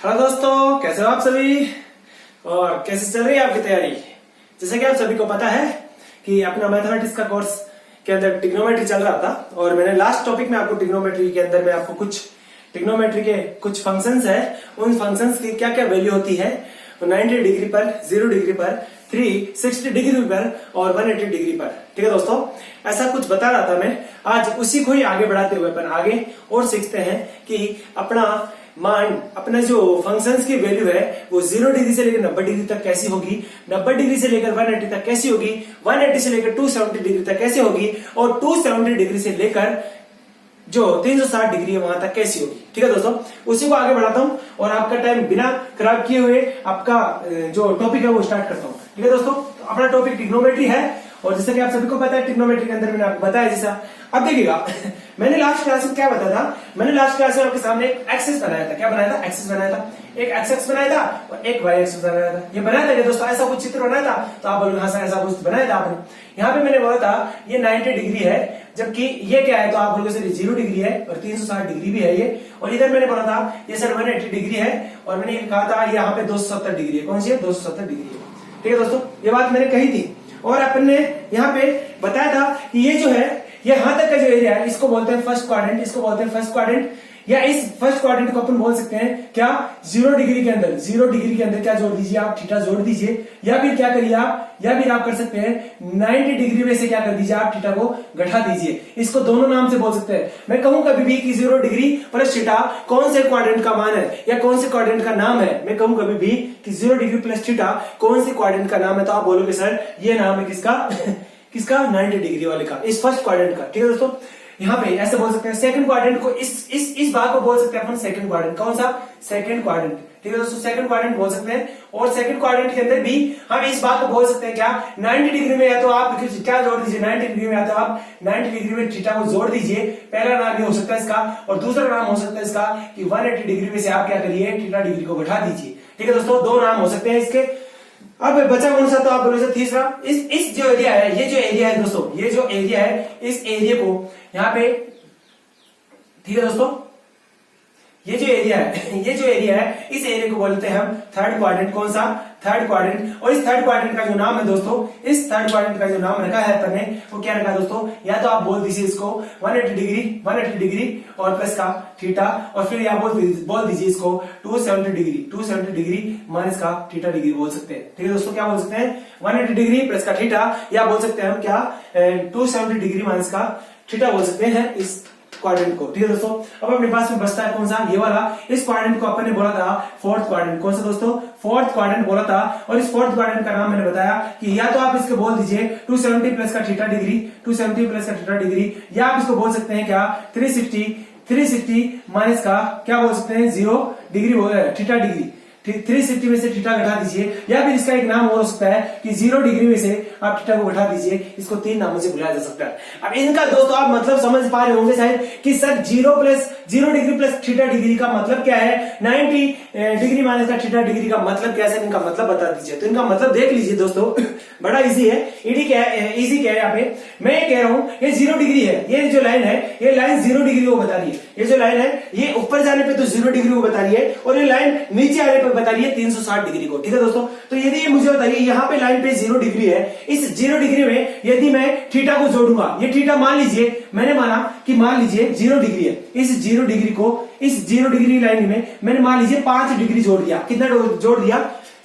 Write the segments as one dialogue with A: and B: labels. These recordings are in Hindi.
A: हेलो दोस्तों, कैसे हो आप सभी और कैसे चल रही है आपकी तैयारी। जैसे कि आप सभी को पता है कि अपना मैथमेटिक्स का कोर्स के अंदर ट्रिग्नोमेट्री चल रहा था और मैंने लास्ट टॉपिक में आपको ट्रिग्नोमेट्री के अंदर में आपको कुछ ट्रिग्नोमेट्री के कुछ फंक्शंस है, उन फंक्शंस की क्या क्या वैल्यू होती है 90 डिग्री पर, 0 डिग्री पर, 360 डिग्री पर और 180 डिग्री पर। ठीक है दोस्तों, ऐसा कुछ बता रहा था मैं। आज उसी को ही आगे बढ़ाते हुए अपन आगे और सीखते हैं कि अपना मान, अपना जो फंक्शंस की वैल्यू है वो 0 डिग्री से लेकर 90 डिग्री तक कैसी होगी, 90 डिग्री से लेकर 180 तक कैसी होगी, 180 से लेकर 270 डिग्री तक कैसी होगी और 270 डिग्री से लेकर जो 360 डिग्री है वहां तक कैसी होगी। ठीक है दोस्तों, उसी को आगे बढ़ाता हूं और आपका टाइम बिना खराब किए हुए आपका जो टॉपिक है वो स्टार्ट करता हूं। ठीक है दोस्तों, अपना टॉपिक ट्रिग्नोमेट्री है और जैसा कि आप सभी को पता है ट्रिग्नोमेट्री के अंदर मैंने आपको बताया जैसा। अब देखिएगा मैंने लास्ट क्लास में क्या बताया था, मैंने लास्ट क्लास में आपके सामने एक एक्सिस बनाया था। क्या बनाया था? एक्सिस बनाया था। एक एक्स एक्स बनाया था और एक वाई एक्सिस बनाया था। ये बनाया था क्या दोस्तों? ऐसा कुछ चित्र बनाया था? तो आप बोलोगे हाँ सर ऐसा कुछ बनाया था आपने। यहाँ पे मैंने बोला था ये 90 डिग्री है, जबकि ये क्या है तो आप बोलोगे सर 0 डिग्री है और 360 डिग्री भी है ये। और इधर मैंने बोला था ये सर 180 डिग्री है और मैंने ये कहा था यहाँ पे 270 डिग्री है। कौन सी है? 270 डिग्री है। ठीक है दोस्तों, ये बात मैंने कही थी और अपन ने यहाँ पे बताया था कि ये जो है ये यहां तक का जो एरिया है इसको बोलते हैं फर्स्ट क्वाड्रेंट, इसको बोलते हैं फर्स्ट क्वाड्रेंट। या इस फर्स्ट क्वाड्रेंट को अपन बोल सकते हैं क्या 0 डिग्री के अंदर, 0 डिग्री के अंदर क्या जोड़ दीजिए आप, थीटा जोड़ दीजिए। या फिर क्या करिए आप, या फिर आप कर सकते हैं 90 डिग्री में से क्या कर दीजिए आप, थीटा को घटा दीजिए। इसको दोनों नाम से बोल सकते हैं। मैं कहूं कभी भी कि 0 डिग्री प्लस थीटा कौन से क्वाड्रेंट का मान है या कौन से क्वाड्रेंट का नाम है। मैं कहूं कभी भी कि 0 डिग्री प्लस थीटा कौन से क्वाड्रेंट का नाम है, तो आप बोलोगे सर ये नाम है किसका किसका 90 डिग्री वाले का, इस फर्स्ट क्वाड्रेंट का। ठीक है दोस्तों, यहाँ पे ऐसे बोल सकते हैं। सेकंड क्वाड्रेंट को इस भाग को बोल सकते हैं अपन सेकंड क्वाड्रेंट। कौन सा? Second quadrant. ठीक है दोस्तों, सेकंड क्वाड्रेंट बोल सकते हैं। और सेकंड क्वाड्रेंट के अंदर भी हम इस भाग को बोल सकते हैं क्या 90 डिग्री में, या तो आप क्या जोड़ दीजिए 90 डिग्री में, या तो आप 90 डिग्री में थीटा को जोड़ दीजिए। पहला नाम ये हो सकता है इसका और दूसरा नाम हो सकता है इसका कि 180 डिग्री में से आप क्या करिए थीटा डिग्री को घटा दीजिए। ठीक है दोस्तों, दो नाम हो सकते हैं इसके। अब बचा कौन सा? तो आप बोलोगे तीसरा। इस जो एरिया है, ये जो एरिया है दोस्तों, ये जो एरिया है, इस एरिया को यहाँ पे, ठीक है दोस्तों, ये जो एरिया है ये जो एरिया है इस एरिया को बोलते हैं हम थर्ड क्वाड्रेंट। कौन सा? Third quadrant. और इस थर्ड क्वाड्रेंट का जो नाम है दोस्तों, इस थर्ड क्वाड्रेंट का जो नाम रखा है अपन ने वो क्या रखा दोस्तों? या तो आप बोल दीजिए इसको 180 डिग्री और प्लस का थीटा, और फिर आप बोल दीजिए इसको 270 डिग्री माइनस का थीटा डिग्री बोल सकते हैं। ठीक है दोस्तों, क्या बोल सकते हैं? 180 डिग्री प्लस का थीटा, या बोल सकते हैं हम क्या 270 डिग्री माइनस का थीटा बोल सकते हैं इस क्वाड्रेंट को। ठीक है दोस्तों, अब अपने पास में बचता है कौन सा? ये वाला। इस क्वाड्रेंट को अपन ने बोला था फोर्थ क्वाड्रेंट। कौन सा दोस्तों? फोर्थ क्वाड्रेंट बोला था। और इस फोर्थ क्वाड्रेंट का नाम मैंने बताया कि या तो आप इसको बोल दीजिए 270 प्लस का थीटा डिग्री, 270 प्लस का थीटा डिग्री, या आप इसको बोल सकते हैं क्या 360 माइनस का क्या बोल सकते हैं 0 डिग्री थीटा डिग्री। 360 में से थीटा घटा दीजिए, या फिर इसका एक नाम और हो सकता है कि 0 डिग्री में से आप थीटा को घटा दीजिए। इसको 3 नामों से बुलाया जा सकता है। अब इनका दोस्तों आप मतलब समझ पा रहे होंगे शायद कि sir 0 degree plus theta degree का मतलब क्या है, 90 डिग्री माइनस का थीटा डिग्री का मतलब क्या है, इनका मतलब बता दीजिए। तो इनका मतलब देख लीजिए दोस्तों, बड़ा इजी है। इजी क्या है यहाँ पे? मैं कह रहा हूं ये 0 डिग्री है, ये जो लाइन है ये लाइन 0 डिग्री को बता रही है। ये जो लाइन है ये ऊपर जाने पे तो 0 डिग्री को बता रही है और ये लाइन नीचे आने पे बता रही है 360 डिग्री को। ठीक है दोस्तों, तो यदि ये मुझे बताइए यहाँ पे लाइन पे 0 डिग्री है, इस 0 डिग्री में यदि मैं थीटा को जोड़ूंगा, ये थीटा मान लीजिए, मैंने माना कि मान लीजिए 0 डिग्री है, इस 0 डिग्री को इस 0 डिग्री लाइन में मैंने मान लीजिए 5 डिग्री जोड़ दिया। कितना जोड़ दिया?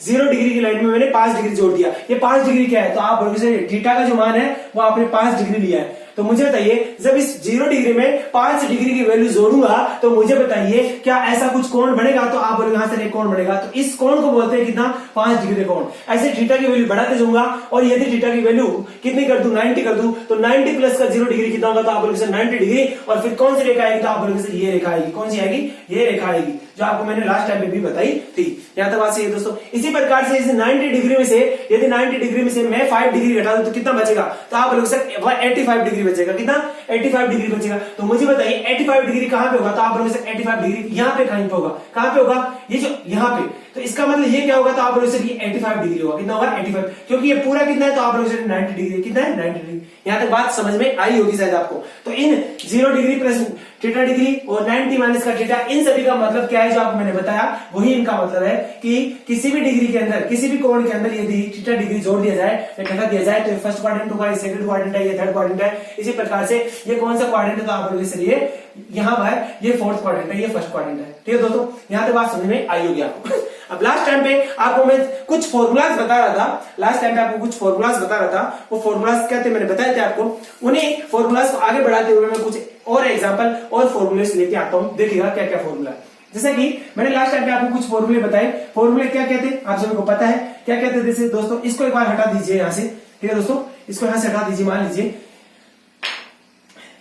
A: 0 डिग्री की लाइन में मैंने 5 डिग्री जोड़ दिया। ये 5 डिग्री क्या है? तो आप बोलोगे थीटा का जो मान है वो आपने 5 डिग्री लिया है। तो मुझे बताइए जब इस 0 डिग्री में 5 डिग्री की वैल्यू जोड़ूंगा तो मुझे बताइए क्या ऐसा कुछ कोण बनेगा? तो आप बोलेंगे हाँ सर एक कोण बनेगा। तो इस कोण को बोलते हैं कितना? 5 डिग्री कोण। ऐसे थीटा की वैल्यू बढ़ाते जाऊंगा और यदि थीटा की वैल्यू कितनी कर दूं 90 कर दूं तो 90 प्लस का 0 डिग्री कितना होगा? तो आप बोलोगे सर 90 डिग्री। और फिर कौन सी रेखा आएगी? तो आप बोलोगे सर ये रेखा आएगी। कौन सी आएगी? ये रेखा आएगी जो आपको मैंने लास्ट टाइम में भी बताई थी। यहां तक बात सही है दोस्तों। इसी प्रकार से इस 90 डिग्री में से यदि 90 डिग्री में से मैं 5 डिग्री घटा दूं तो कितना बचेगा? तो आप बोलोगे सर 85 डिग्री बचेगा। कितना? 85 डिग्री बचेगा। तो मुझे बताइए 85 डिग्री कहां पे होगा? तो आप बोलोगे सर 85 डिग्री यहां पे कहीं पे होगा। कहां पे होगा? ये जो यहां पे तो इसका मतलब ये क्या होगा, तो आप लोग से 85 डिग्री होगा। कितना होगा 85, क्योंकि ये पूरा कितना है, तो आप लोग से 90 डिग्री, कितना है 90 डिग्री। यहां तक बात समझ में आई होगी शायद आपको। तो इन 0 डिग्री प्लस थीटा डिग्री और 90 माइनस का थीटा, इन सभी का मतलब क्या है जो आपको मैंने बताया, वही इनका मतलब है कि किसी भी डिग्री के अंदर, किसी भी कोण के अंदर यदि थीटा डिग्री जोड़ दिया जाए या घटा दिया जाए, तो ये फर्स्ट क्वाड्रेंट होगा, ये सेकंड क्वाड्रेंट है, ये थर्ड क्वाड्रेंट है। इसी प्रकार से ये कौन सा क्वाड्रेंट है, तो आप लोग इसलिए यहाँ पर ये फोर्थ क्वाड्रेंट है, ये फर्स्ट क्वाड्रेंट है। ठीक है दोस्तों, यहाँ तक बात समझ में आई होगी आपको। अब लास्ट टाइम पे आपको मैं कुछ फॉर्मूलाज बता रहा था, लास्ट टाइम पे आपको कुछ फॉर्मूलाज बता रहा था। वो फॉर्मूलाज क्या थे मैंने बताए थे आपको। उन्हीं फॉर्मूलाज को आगे बढ़ाते हुए मैं कुछ और एग्जांपल और फॉर्मूलेस लेके आता हूं। देखिएगा क्या क्या फॉर्मूला, जैसे कि मैंने लास्ट टाइम पे आपको कुछ फॉर्मूले बताए। फॉर्मूले क्या क्या थे आप सभी को पता है, क्या क्या थे। जैसे दोस्तों इसको एक बार हटा दीजिए यहां से, ठीक है दोस्तों, इसको यहां से हटा दीजिए। मान लीजिए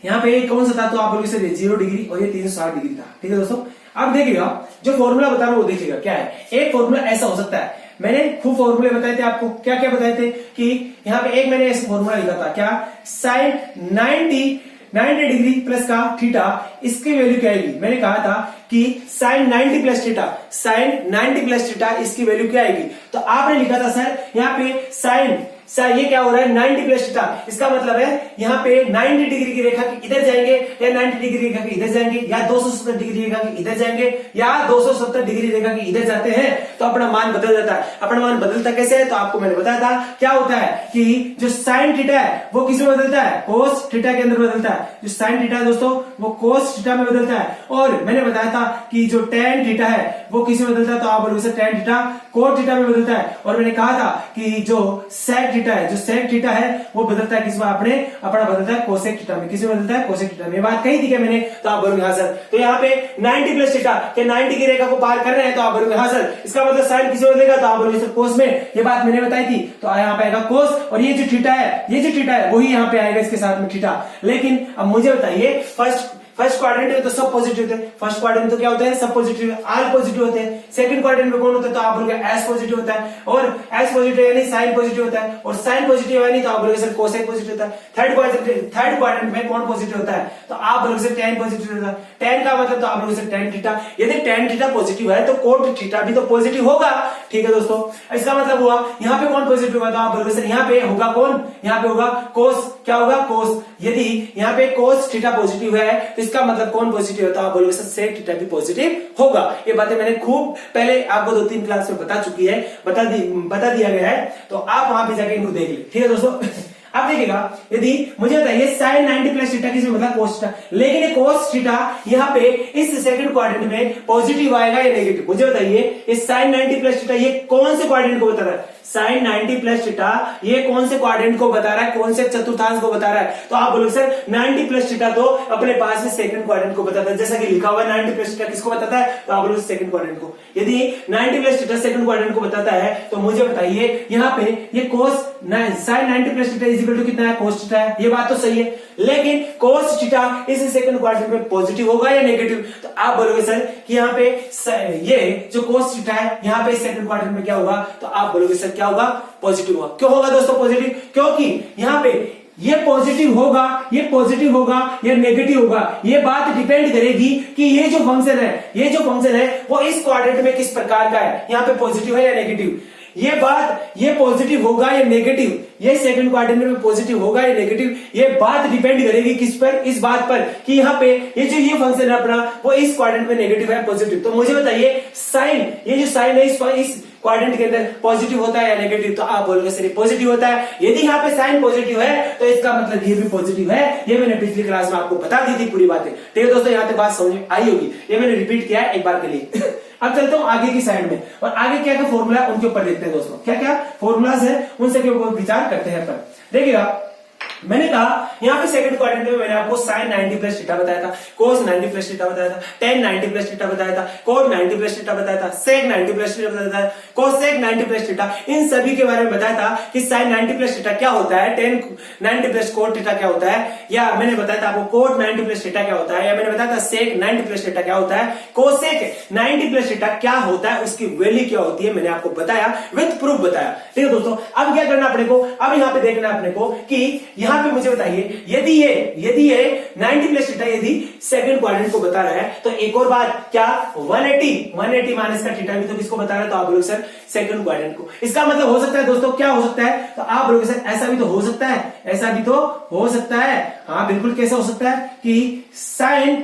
A: यहाँ पे कौन सा था, तो आप लोग इसे 0 डिग्री और ये 360 डिग्री था। ठीक है दोस्तों, अब देखिएगा जो फॉर्मूला बता रहा हूं वो देखिएगा क्या है। एक फॉर्मूला ऐसा हो सकता है, मैंने खूब फॉर्मूले बताए थे आपको। क्या क्या बताए थे कि यहाँ पे एक मैंने ऐसा फॉर्मूला लिखा था, क्या, साइन 90 डिग्री प्लस का थीटा, इसकी वैल्यू क्या आएगी। मैंने कहा था कि sine 90 plus theta, sine 90 plus theta इसकी वैल्यू क्या आएगी। तो आपने लिखा था सर यहाँ पे साइन ये क्या हो रहा है 90 प्लस थीटा, इसका मतलब है यहाँ पे 90 डिग्री की रेखा की इधर जाएंगे, या 90 डिग्री रेखा की इधर जाएंगे, या 270 डिग्री रेखा की इधर जाएंगे, या 270 डिग्री रेखा की इधर जाते हैं, तो अपना मान बदल जाता है। अपना मान बदलता कैसे है, तो आपको मैंने बताया था क्या होता है कि जो साइन थीटा है वो किस में बदलता है, कोस थीटा के अंदर बदलता है। जो साइन थीटा है दोस्तों वो कोस थीटा में बदलता है। और मैंने बताया था कि जो टेन थीटा है वो किस में बदलता है, तो आप बोलोगे sir tan theta cot theta में बदलता है। और मैंने कहा था कि जो सेक थीटा है, जो सेक थीटा है वो बदलता है किस में, अपना बदलता है कोसेक थीटा में। किस में बदलता है, कोसेक थीटा में। बात कही थी क्या मैंने, तो आप बोलोगे हाँ सर। तो यहाँ पे 90 प्लस थीटा के 90 की रेखा को पार कर रहे हैं, तो आप बोलोगे हाँ सर। इसका मतलब साइन किस में बदलेगा, तो आप बोलोगे सर कोस में। ये बात मैंने बताई थी, तो यहाँ पे आएगा कोस, और ये जो थीटा है, ये जो थीटा है वही यहाँ पे आएगा इसके साथ में थीटा। लेकिन अब मुझे बताइए फर्स्ट क्वाड्रेंट में तो सब पॉजिटिव होते हैं। फर्स्ट क्वाड्रेंट में तो क्या होते हैं, सब पॉजिटिव, आल पॉजिटिव होते हैं। सेकंड क्वाड्रेंट में कौन होता है, तो आप बोलोगे एस पॉजिटिव होता है, और एस पॉजिटिव यानी साइन पॉजिटिव होता है, और साइन पॉजिटिव यानी तो आप बोलोगे सर कोसेक पॉजिटिव होता है। थर्ड क्वाड्रेंट में कौन पॉजिटिव होता है, तो आप बोलोगे सर टेन पॉजिटिव होता है। टेन का मतलब तो आप बोलोगे सर टेन थीटा। यदि टेन थीटा पॉजिटिव है तो कोट थीटा भी तो पॉजिटिव होगा। ठीक है दोस्तों, इसका मतलब हुआ यहाँ पे कौन पॉजिटिव होगा, तो आप बोलोगे सर यहाँ पे होगा कौन, यहाँ पे होगा कोस। क्या होगा, कोस। यदि यहाँ पे कोस थीटा पॉजिटिव है तो इसका मतलब कौन पॉजिटिव है, तो आप बोलोगे सर सेक थीटा भी पॉजिटिव होगा। ये बातें मैंने खूब पहले आपको 2-3 क्लास में बता चुकी है, बता दिया गया है, तो आप वहां पे जाके इनको देख ले। ठीक है दोस्तों, अब देखिएगा यदि मुझे बताइए साइन 90 प्लस थीटा किसमें मतलब कोस थीटा, लेकिन ये कोस थीटा यहाँ पे इस सेकंड क्वाड्रेंट में पॉजिटिव आएगा या नेगेटिव। मुझे बताइए ये साइन 90 प्लस थीटा ये कौन से क्वाड्रेंट को बता रहा है, साइन 90 प्लस थीटा ये कौन से क्वाड्रेंट को बता रहा है, कौन से चतुर्थांश को बता रहा है, तो आप बोलोगे सर 90 प्लस थीटा तो अपने पास में सेकंड क्वाड्रेंट को बताता है। जैसा कि लिखा हुआ है 90 प्लस थीटा किसको बताता है, तो आप बोलोगे सेकंड क्वाड्रेंट को। यदि 90 प्लस थीटा सेकंड क्वाड्रेंट को बताता है तो मुझे बताइए यहाँ पे ये cos sine 90 plus theta is equal to कितना है, कोस थीटा है। ये बात तो सही है, लेकिन कोस थीटा इस सेकंड क्वाड्रेंट में पॉजिटिव होगा या नेगेटिव, तो आप बोलोगे सर कि यहाँ पे ये जो कोस थीटा है यहाँ पे सेकंड क्वाड्रेंट में क्या होगा, तो आप बोलोगे सर क्या होगा, पॉजिटिव होगा। क्यों होगा दोस्तों पॉजिटिव, क्योंकि यहाँ पे ये पॉजिटिव होगा, ये पॉजिटिव होगा या नेगेटिव होगा, ये बात डिपेंड करेगी कि ये जो फंक्शन है वो इस क्वाड्रेंट में किस प्रकार का है, यहाँ पे पॉजिटिव है या नेगेटिव। ये पॉजिटिव होगा या नेगेटिव, ये सेकंड क्वाड्रेंट में पॉजिटिव होगा या नेगेटिव, ये बात डिपेंड करेगी किस पर, इस बात पर कि यहाँ पे ये फंक्शन है अपना वो इस क्वाड्रेंट में नेगेटिव है पॉजिटिव। तो मुझे बताइए साइन, ये जो साइन है इस क्वाड्रेंट के अंदर पॉजिटिव होता है या नेगेटिव, तो आप बोलोगे सर पॉजिटिव होता है। यदि यहाँ पे साइन पॉजिटिव है तो इसका मतलब ये भी पॉजिटिव है। ये मैंने पिछली क्लास में आपको बता दी थी पूरी बातें। ठीक है दोस्तों, यहाँ तक बात समझ में आई होगी, ये मैंने रिपीट किया है एक बार के लिए। अब चलता हूं आगे की साइड में, और आगे क्या क्या फॉर्मूला है उनके ऊपर देखते हैं दोस्तों। क्या क्या फॉर्मूलाज है उनसे के ऊपर विचार करते हैं अपन। देखिएगा मैंने कहा यहाँ पे सेकंड क्वाड्रेंट में मैंने आपको साइन 90 प्लस थीटा बताया था, कोस 90 प्लस थीटा बताया था, टेन 90 प्लस थीटा बताया था, कोट 90 प्लस थीटा बताया था, सेक 90 प्लस थीटा बताया था, कोसेक 90 प्लस थीटा, इन सभी के बारे में बताया था कि साइन 90 प्लस थीटा क्या होता है, टेन 90 प्लस कोट थीटा क्या होता है, या मैंने बताया था आपको कोट 90 प्लस थीटा क्या होता है, या मैंने बताया था सेक 90 प्लस थीटा क्या होता है, कोसेक 90 प्लस थीटा क्या होता है, उसकी वैल्यू क्या होती है, मैंने आपको बताया, विद प्रूफ बताया। ठीक है दोस्तों, अब क्या करना अपने को, अब यहाँ पे देखना अपने को कि यहाँ यहां पे मुझे बताइए, यदि ये 90 प्लस थीटा यदि सेकंड क्वाड्रेंट को बता रहा है, तो एक और बात क्या 180 माइनस का थीटा भी तो किसको बता रहा है, तो आप बोलोगे सर सेकंड क्वाड्रेंट को। इसका मतलब हो सकता है दोस्तों, क्या हो सकता है, तो आप बोलोगे सर ऐसा भी तो हो सकता है, ऐसा भी तो हो सकता है। हाँ बिल्कुल, कैसा हो सकता है कि साइन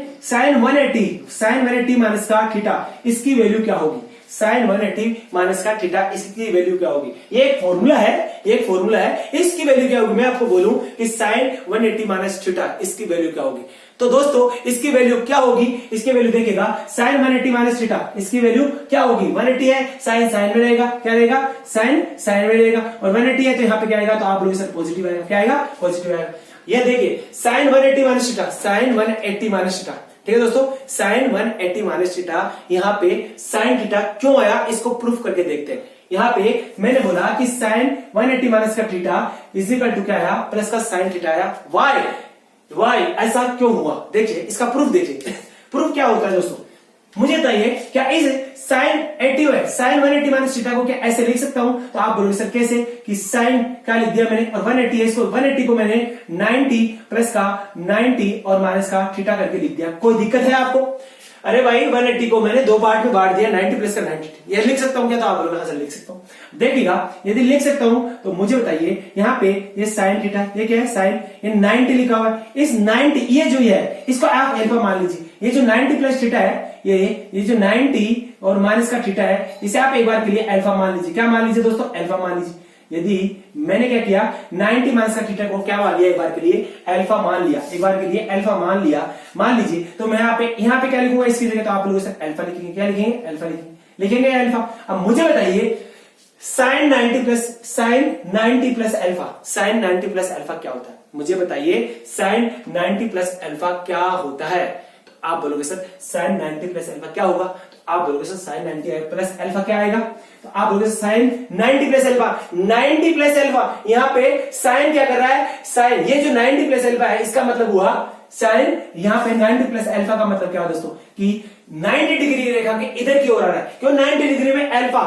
A: 180 माइनस का थीटा, इसकी वैल्यू क्या होगी, साइन 180 माइनस का थीटा, इसकी वैल्यू क्या होगी। ये एक फॉर्मूला है, इसकी वैल्यू क्या होगी, मैं आपको बोलूं कि साइन 180 माइनस थीटा, इसकी वैल्यू क्या होगी। तो दोस्तों इसकी वैल्यू क्या होगी, इसकी वैल्यू देखिएगा, साइन 180 माइनस थीटा, इसकी वैल्यू क्या होगी, 180 है, साइन में रहेगा, क्या रहेगा, साइन में रहेगा, और 180 है तो यहाँ पे क्या आएगा, तो आप लोग सर पॉजिटिव आएगा, क्या आएगा, पॉजिटिव आएगा। ये देखिए sine 180 minus theta, sine 180 minus theta, ठीक है दोस्तों, साइन 180 माइनस थीटा, यहाँ पे साइन थीटा क्यों आया, इसको प्रूफ करके देखते हैं। यहाँ पे मैंने बोला कि साइन 180 माइनस का थीटा इजिकल टू क्या आया, प्लस का साइन थीटा आया, वाई ऐसा क्यों हुआ, देखिए इसका प्रूफ देखिए। प्रूफ क्या होता है दोस्तों, मुझे बताइए, क्या इस साइन 80 है, साइन 180 माइनस थीटा को क्या ऐसे लिख सकता हूं, तो आप बोलोगे सर कैसे, कि साइन का लिख दिया मैंने और 180 है, इसको 180 को मैंने 90 प्लस का 90 और माइनस का थीटा करके लिख दिया, कोई दिक्कत है आपको। अरे भाई 180 को मैंने दो पार्ट में बांट दिया, 90 प्लस का 90, ये लिख सकता हूं क्या, तो आप बोलोगे हाँ सर लिख सकता हूं। देखिएगा यदि लिख सकता हूं तो मुझे बताइए, यहाँ पे ये साइन थीटा, ये क्या है साइन, ये 90 लिखा हुआ है, इस 90 ये जो है इसको आप अल्फा मान लीजिए, ये जो 90 प्लस थीटा है, ये जो 90 और माइनस का थीटा है, इसे आप एक बार के लिए अल्फा मान लीजिए, क्या मान लीजिए दोस्तों, अल्फा मान लीजिए। यदि मैंने क्या किया, 90 माइनस का थीटा को क्या मान लिया, एक बार के लिए अल्फा मान लिया, एक बार के लिए अल्फा मान लिया, मान लीजिए, तो मैं यहाँ पे क्या लिखूंगा इसकी जगह, तो आप लोग अल्फा लिखेंगे, क्या लिखेंगे, अल्फा लिखेंगे अल्फा। अब मुझे बताइए sine 90 plus alpha, sine 90 plus alpha क्या होता है, मुझे बताइए साइन 90 प्लस अल्फा क्या होता है, तो आप बोलोगे सर साइन 90 प्लस अल्फा क्या होगा, तो आप बोलोगे सर साइन 90 प्लस अल्फा क्या आएगा, तो आप बोलोगे sine 90 plus alpha, 90 plus alpha, यहाँ पे साइन क्या कर रहा है, साइन ये जो 90 प्लस अल्फा है, इसका मतलब हुआ साइन, यहाँ पे 90 प्लस अल्फा का मतलब क्या हुआ दोस्तों, कि 90 डिग्री की रेखा के इधर की ओर आ रहा है, क्यों 90 डिग्री में अल्फा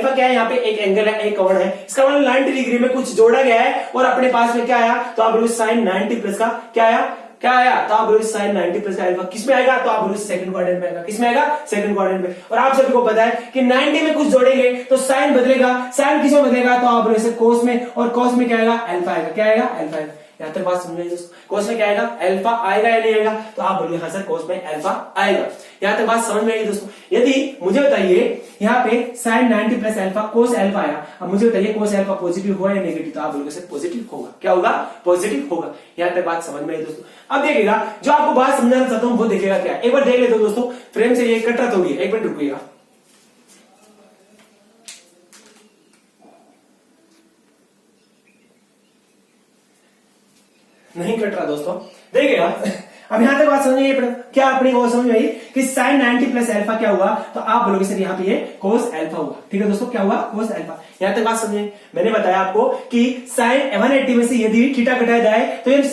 A: क्या है, यहाँ पे एक एंगल है, एक कोण है, इसका मतलब 90 डिग्री में कुछ जोड़ा गया है और अपने पास में क्या आया, तो आप बोलोगे साइन 90 प्लस का क्या आया, तो आप बोलोगे साइन 90 प्लस का अल्फा किसमें आएगा, तो आप बोलोगे सेकंड क्वाड्रेंट में आएगा, किसमें आएगा, सेकंड क्वाड्रेंट में। और आप सभी को पता है कि 90 में कुछ जोड़ेंगे तो साइन बदलेगा, साइन किसमें बदलेगा, तो आप बोलोगे कोस में, और कोस में क्या आएगा, अल्फा आएगा, क्या आएगा, अल्फा आएगा। यहां तक बात समझ में दोस्तों, कोस में क्या आएगा, अल्फा आएगा या नहीं आएगा, तो आप बोलोगे हाँ सर कोस में अल्फा आएगा। यहां तक बात समझ में आई दोस्तों। यदि मुझे बताइए यहाँ पे sine 90 plus alpha cos alpha आया, अब मुझे बताइए कोस अल्फा पॉजिटिव हुआ या नेगेटिव, तो आप बोलोगे सर पॉजिटिव होगा, क्या होगा, पॉजिटिव होगा। यहां तक बात समझ में आई दोस्तों। अब देखिएगा जो आपको बात समझाना चाहता हूं वो देखिएगा क्या, एक बार देख लेते हो दोस्तों, फ्रेम से ये कट रहा होगी, एक मिनट रुकिएगा। नहीं कट रहा दोस्तों, देखिएगा अब यहां तक बात समझ में आई, क्या अपनी वो समझ में आई कि साइन 90 प्लस अल्फा क्या हुआ, तो आप बोलोगे सर यहाँ पे ये कोस अल्फा हुआ, ठीक है दोस्तों, क्या हुआ, कोस अल्फा। यहां तक बात समझे, मैंने बताया आपको कि साइन 180 में से यदि थीटा घटाया जाए तो ये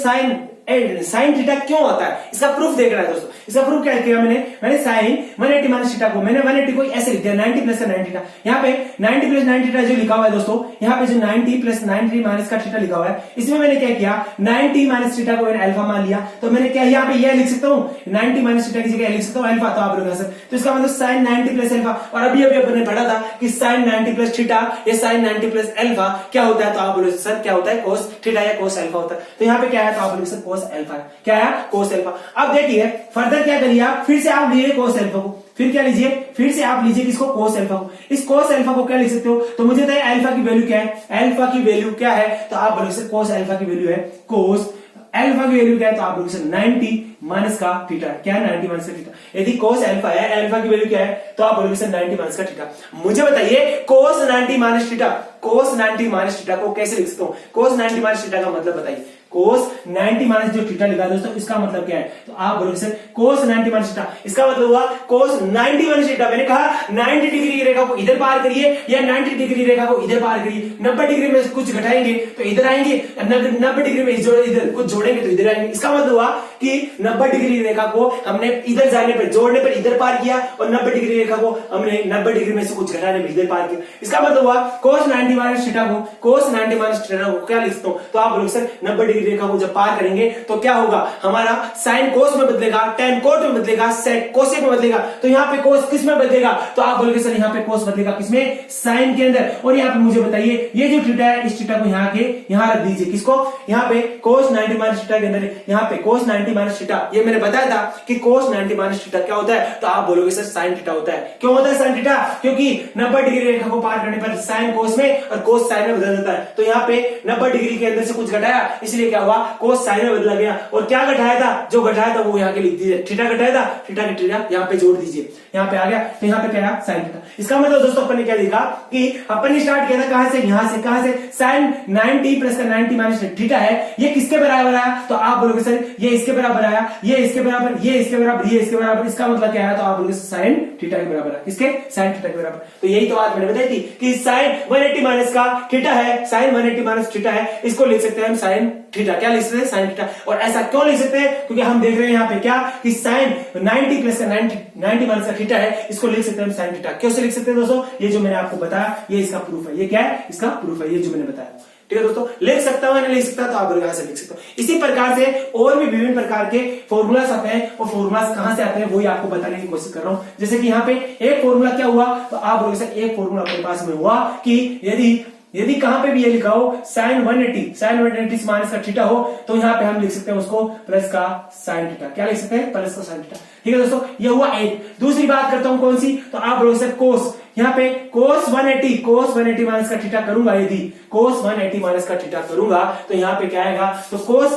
A: साइन थीटा क्यों होता है, इसका प्रूफ देख रहा है दोस्तों। इसका प्रूफ क्या किया मैंने साइन 180 माइनस थीटा को मैंने 180 को ऐसे लिख दिया 90 प्लस का 90 थीटा। यहाँ पे 90 प्लस 90 थीटा जो लिखा हुआ है दोस्तों, यहाँ पे जो 90 प्लस 90 माइनस का थीटा लिखा हुआ है, इसमें मैंने क्या किया 90 माइनस थीटा को मैंने अल्फा मान लिया, तो मैंने क्या यहाँ पे यह लिख सकता हूँ 90 माइनस थीटा की जगह लिख सकता हूँ अल्फा, तो आप लोग सर तो इसका मतलब साइन 90 प्लस अल्फा। और अभी अपने पढ़ा था कि साइन 90 प्लस थीटा या साइन 90 प्लस अल्फा क्या होता है, तो आप बोलो सर क्या होता है, कोस थीटा या कोस अल्फा होता है। तो यहाँ पे क्या है, तो आप बोलो सर कोस अल्फा, क्या है, कोस अल्फा। अब देखिए फर्दर क्या करिए आप, फिर से आप लीजिए कोस अल्फा को, फिर क्या लीजिए, फिर से आप लीजिए किसको, कोस अल्फा को। इस कोस अल्फा को क्या लिख सकते हो, तो मुझे बताइए अल्फा की वैल्यू क्या है, अल्फा की वैल्यू क्या है, तो आप बोलोगे सर कोस अल्फा की वैल्यू है, कोस अल्फा की वैल्यू क्या है, तो आप बोलोगे सर 90 माइनस का थीटा, क्या है 90 माइनस का थीटा। यदि कोस अल्फा है, अल्फा की वैल्यू क्या है, तो आप बोलोगे सर 90 माइनस का थीटा। मुझे बताइए कोस 90 माइनस थीटा, कोस 90 माइनस थीटा को कैसे लिख सकता हूं, कोस 90 माइनस थीटा का मतलब बताइए, कोस 90 माइनस जो थीटा लिखा है दोस्तों, इसका मतलब क्या है, तो आप बोलोगे सर कोस 90 माइनस थीटा, इसका मतलब हुआ कोस 90 माइनस थीटा। मैंने कहा 90 डिग्री की रेखा को इधर पार करिए या 90 डिग्री रेखा को इधर पार करिए, 90 डिग्री में कुछ घटाएंगे तो इधर आएंगे, 90 डिग्री में इधर कुछ जोड़ेंगे तो इधर आएंगे। इसका मतलब हुआ कि 90 डिग्री रेखा को हमने इधर जाने पर, जोड़ने पर इधर पार किया और 90 डिग्री रेखा को हमने 90 डिग्री में से कुछ घटाने पर इधर पार किया। इसका मतलब हुआ cos 90 माइनस थीटा को, cos 90 माइनस थीटा को क्या लिख सकता हूं, तो आप बोलोगे सर 90 डिग्री रेखा को जब पार करेंगे तो क्या होगा, हमारा साइन कोस में बदलेगा, tan कोट में बदलेगा, सेक कोसेक में बदलेगा। तो यहाँ पे कोस किस में बदलेगा, तो आप बोलोगे सर यहाँ पे कोस बदलेगा किसमें, साइन के अंदर। और यहाँ पे मुझे बताइए ये जो थीटा है, इस थीटा को यहाँ के यहाँ रख दीजिए, किसको, यहाँ पे cos 90 माइनस थीटा के अंदर यहाँ पे cos 90 माइनस थीटा, ये मैंने बताया था कि cos 90 माइनस थीटा क्या होता है, तो आप बोलोगे सर साइन थीटा होता है। क्यों होता है साइन थीटा, क्योंकि 90 डिग्री रेखा को पार करने पर साइन कोस में और कोस साइन में बदल जाता है। तो यहाँ पे 90 डिग्री के अंदर से कुछ घटाया, इसलिए क्या हुआ, कोस साइन में बदला गया। और क्या घटाया था, जो घटाया था वो यहाँ के लिख दीजिए, थीटा घटाया था, थीटा की थीटा यहाँ पे जोड़ दीजिए, यहाँ पे आ गया। तो यहाँ पे क्या है, साइन थीटा। इसका मतलब दोस्तों अपन ने क्या देखा कि अपन ने स्टार्ट किया था कहां से, यहाँ से, कहां से, साइन 90 प्लस का 90 माइनस थीटा है, ये किसके बराबर आया, तो आप बोलोगे सर ये इसके बराबर आया, ये इसके बराबर, ये इसके बराबर, ये इसके बराबर। इसका मतलब क्या है, तो आप बोलोगे साइन थीटा के बराबर है, किसके, साइन थीटा के बराबर। तो यही तो बात मैंने बताई थी कि साइन 180 माइनस का थीटा है, साइन 180 माइनस थीटा है, इसको लिख सकते हैं हम साइन थीटा। क्या लिख सकते हैं, साइन थीटा। और ऐसा क्यों लिख सकते हैं, क्योंकि हम देख रहे हैं यहाँ पे क्या कि साइन 90 प्लस का 90 माइनस का थीटा है, इसको लिख सकते हैं हम साइन थीटा। क्यों से लिख सकते हैं दोस्तों, ये जो मैंने आपको बताया ये इसका प्रूफ है। ये क्या है, इसका प्रूफ है, ये जो मैंने बताया। ठीक है दोस्तों, लिख सकता हूं, नहीं लिख सकता, तो आप यहां से लिख सकते हो। इसी प्रकार से और भी विभिन्न प्रकार के फॉर्मूलास आते हैं, और फॉर्मूलास कहां से आते हैं वही आपको बताने की कोशिश कर रहा हूं। जैसे कि यहाँ पे एक फॉर्मूला क्या हुआ, तो आप बोलोगे सर एक फॉर्मूला अपने पास में हुआ कि यदि कहां पे भी ये लिखा हो साइन 180 माइनस का थीटा हो, तो यहाँ पे हम लिख सकते हैं उसको प्लस का साइन थीटा। क्या लिख सकते हैं, प्लस का साइन थीटा। ठीक है दोस्तों, ये हुआ एक। दूसरी बात करता हूं कौन सी, तो आप बोलोगे सर कोस, यहाँ पे cos 180 माइनस का थीटा करूंगा, यदि cos 180 माइनस का थीटा करूंगा तो यहाँ पे क्या आएगा, तो cos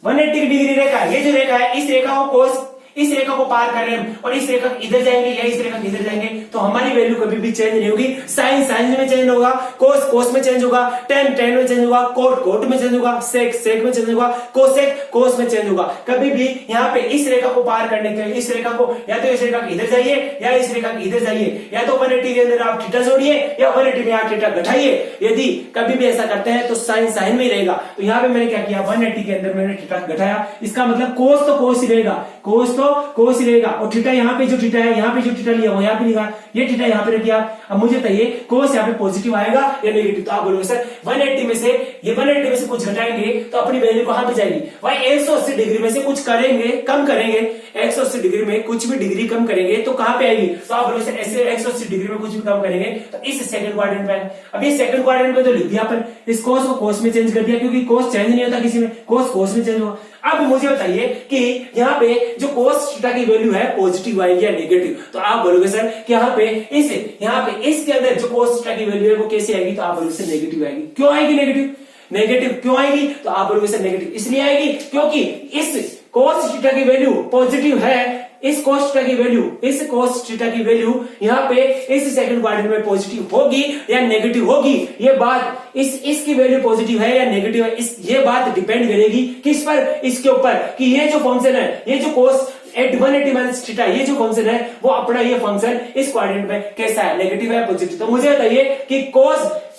A: 180 डिग्री रेखा, ये जो रेखा है, इस रेखा को cos, इस रेखा को पार कर रहे हैं और इस रेखा इधर जाएंगे या इस रेखा इधर जाएंगे, तो हमारी वैल्यू कभी भी चेंज नहीं होगी। साइन साइन में चेंज होगा, कोस कोस में चेंज होगा, टेन टेन में चेंज होगा, कोट कोट में चेंज होगा, सेक सेक में चेंज होगा, कोसेक कोस में चेंज होगा। कभी भी यहाँ पे इस रेखा को पार करने के लिए इस रेखा को या तो इस रेखा के इधर जाइए या इस रेखा के इधर जाइए, या तो 180 के अंदर आप थीटा जोड़िए या 180 में आप थीटा घटाइए। यदि कभी भी ऐसा करते हैं तो साइन साइन में ही रहेगा। तो यहाँ पे मैंने क्या किया, 180 के अंदर मैंने थीटा घटाया, इसका मतलब कोस तो कोस ही रहेगा, कोस तो कोस ही रहेगा। और थीटा यहाँ पे जो थीटा है, यहाँ पे जो थीटा लिया वो यहाँ पे लिखा, ये थीटा यहाँ पे रखिए। अब मुझे बताइए कोस यहाँ पे पॉजिटिव आएगा या नेगेटिव, तो आप बोलोगे सर 180 में से ये 180 में से कुछ घटाएंगे तो अपनी वैल्यू कहां पे जाएगी, भाई 180 डिग्री में से कुछ करेंगे, कम करेंगे, 180 डिग्री में कुछ भी डिग्री कम करेंगे तो कहां पे आएगी, तो आप बोलोगे सर ऐसे 180 डिग्री में कुछ भी कम करेंगे तो इस सेकंड क्वाड्रेंट में। अब ये सेकंड क्वाड्रेंट में तो लिख दिया अपन, इस कोस को कोस में चेंज कर दिया, क्योंकि कोस चेंज नहीं होता किसी में, कोस कोस में चेंज हुआ। अब मुझे बताइए कि यहाँ पे जो कोस थीटा की वैल्यू है पॉजिटिव आएगी या नेगेटिव, तो आप बोलोगे सर कि यहाँ पे इसके अंदर जो कोस थीटा की वैल्यू है वो कैसे आएगी, तो आप बोलोगे सर नेगेटिव आएगी। क्यों आएगी नेगेटिव, नेगेटिव क्यों आएगी, तो आप बोलोगे सर नेगेटिव इसलिए आएगी क्योंकि इस कोस थीटा की वैल्यू पॉजिटिव है, इस कोस थीटा की वैल्यू यहाँ पे इस सेकंड क्वाड्रेंट में पॉजिटिव होगी या नेगेटिव होगी, ये बात इसकी वैल्यू पॉजिटिव है या नेगेटिव है, ये बात डिपेंड करेगी किस पर, इसके ऊपर कि ये जो फंक्शन है, ये जो कोस 180 माइनस थीटा, ये जो फंक्शन है वो अपना ये फंक्शन इस क्वाड्रेंट में कैसा है, नेगेटिव है पॉजिटिव। तो मुझे बताइए कि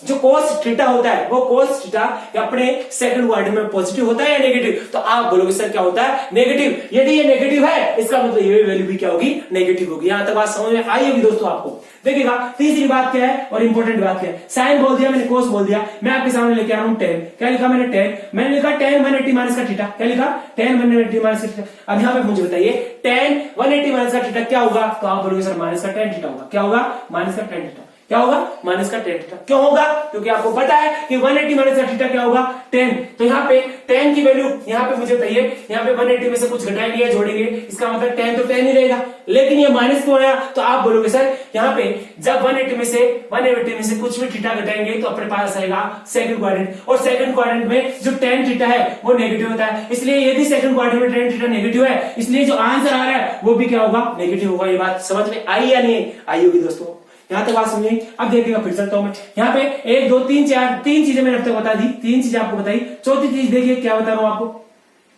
A: जो कोस थीटा होता है वो कोस थीटा अपने सेकंड क्वाड्रेंट में पॉजिटिव होता है या नेगेटिव, तो आप बोलोगे सर क्या होता है, नेगेटिव। यदि ये नेगेटिव है इसका मतलब ये वैल्यू भी क्या होगी, नेगेटिव होगी। यहां तक बात समझ में आई होगी दोस्तों आपको। देखिएगा तीसरी बात क्या है और इंपॉर्टेंट बात क्या है, साइन बोल दिया मैंने, कोस बोल दिया, मैं आपके सामने लेके आ रहा हूं टेन। क्या लिखा मैंने, टेन। मैंने लिखा टेन 180 माइनस का थीटा, क्या लिखा, टेन 180 माइनस का थीटा। अब यहाँ पे मुझे बताइए टेन 180 माइनस का थीटा क्या होगा, तो आप बोलोगे सर माइनस का टेन थीटा होगा। क्या होगा, माइनस का टेन थीटा। क्या होगा, माइनस का टेन थीटा। क्यों होगा, क्योंकि आपको पता है कि 180 माइनस का थीटा क्या होगा, 10। तो यहाँ पे 10 की वैल्यू, यहाँ पे मुझे बताइए, यहाँ पे 180 में से कुछ घटाएंगे या जोड़ेंगे, इसका मतलब 10 तो 10 ही रहेगा, लेकिन ये माइनस क्यों आया, तो आप बोलोगे सर यहाँ पे जब 180 में से कुछ भी थीटा घटाएंगे तो अपने पास आएगा सेकंड क्वाड्रेंट, और सेकंड क्वाड्रेंट में जो tan थीटा है वो नेगेटिव होता है। इसलिए यदि सेकंड क्वाड्रेंट में tan थीटा नेगेटिव है, इसलिए जो आंसर आ रहा है वो भी क्या होगा, नेगेटिव होगा। ये बात समझ में आई या नहीं आई होगी दोस्तों, यहाँ तक बात समझिए। अब देखिएगा फिर चलता हूं मैं, यहाँ पे 1 2 3 4 तीन चीजें मैंने अब तक बता दी, तीन चीजें आपको बताई। चौथी चीज देखिए क्या बता रहा हूं आपको,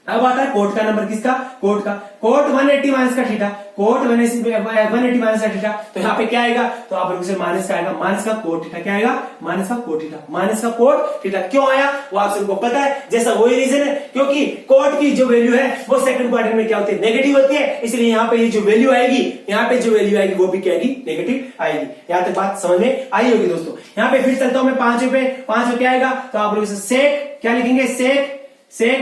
A: अब आता है कोट का नंबर, किसका, कोट का, कोट 180 माइनस का थीटा, कोट 180 माइनस का थीटा, तो यहाँ पे क्या आएगा, तो आप माइनस का आएगा, माइनस का कोट थीटा, क्या आएगा, माइनस का कोट थीटा, माइनस का कोट थीटा। क्यों आया वो आप सबको पता है, जैसा वही रीजन है, क्योंकि कोट की जो वैल्यू है वो सेकंड क्वाड्रेंट में क्या होती है, नेगेटिव होती है, इसलिए यहाँ पे ये जो वैल्यू आएगी, यहाँ पे जो वैल्यू आएगी वो भी क्या आएगी, नेगेटिव आएगी। यहाँ तक बात समझ में आई होगी दोस्तों। यहाँ पे फिर चलता हूं मैं 5 पे, 5 क्या आएगा, तो आप लोग सेक क्या लिखेंगे, सेक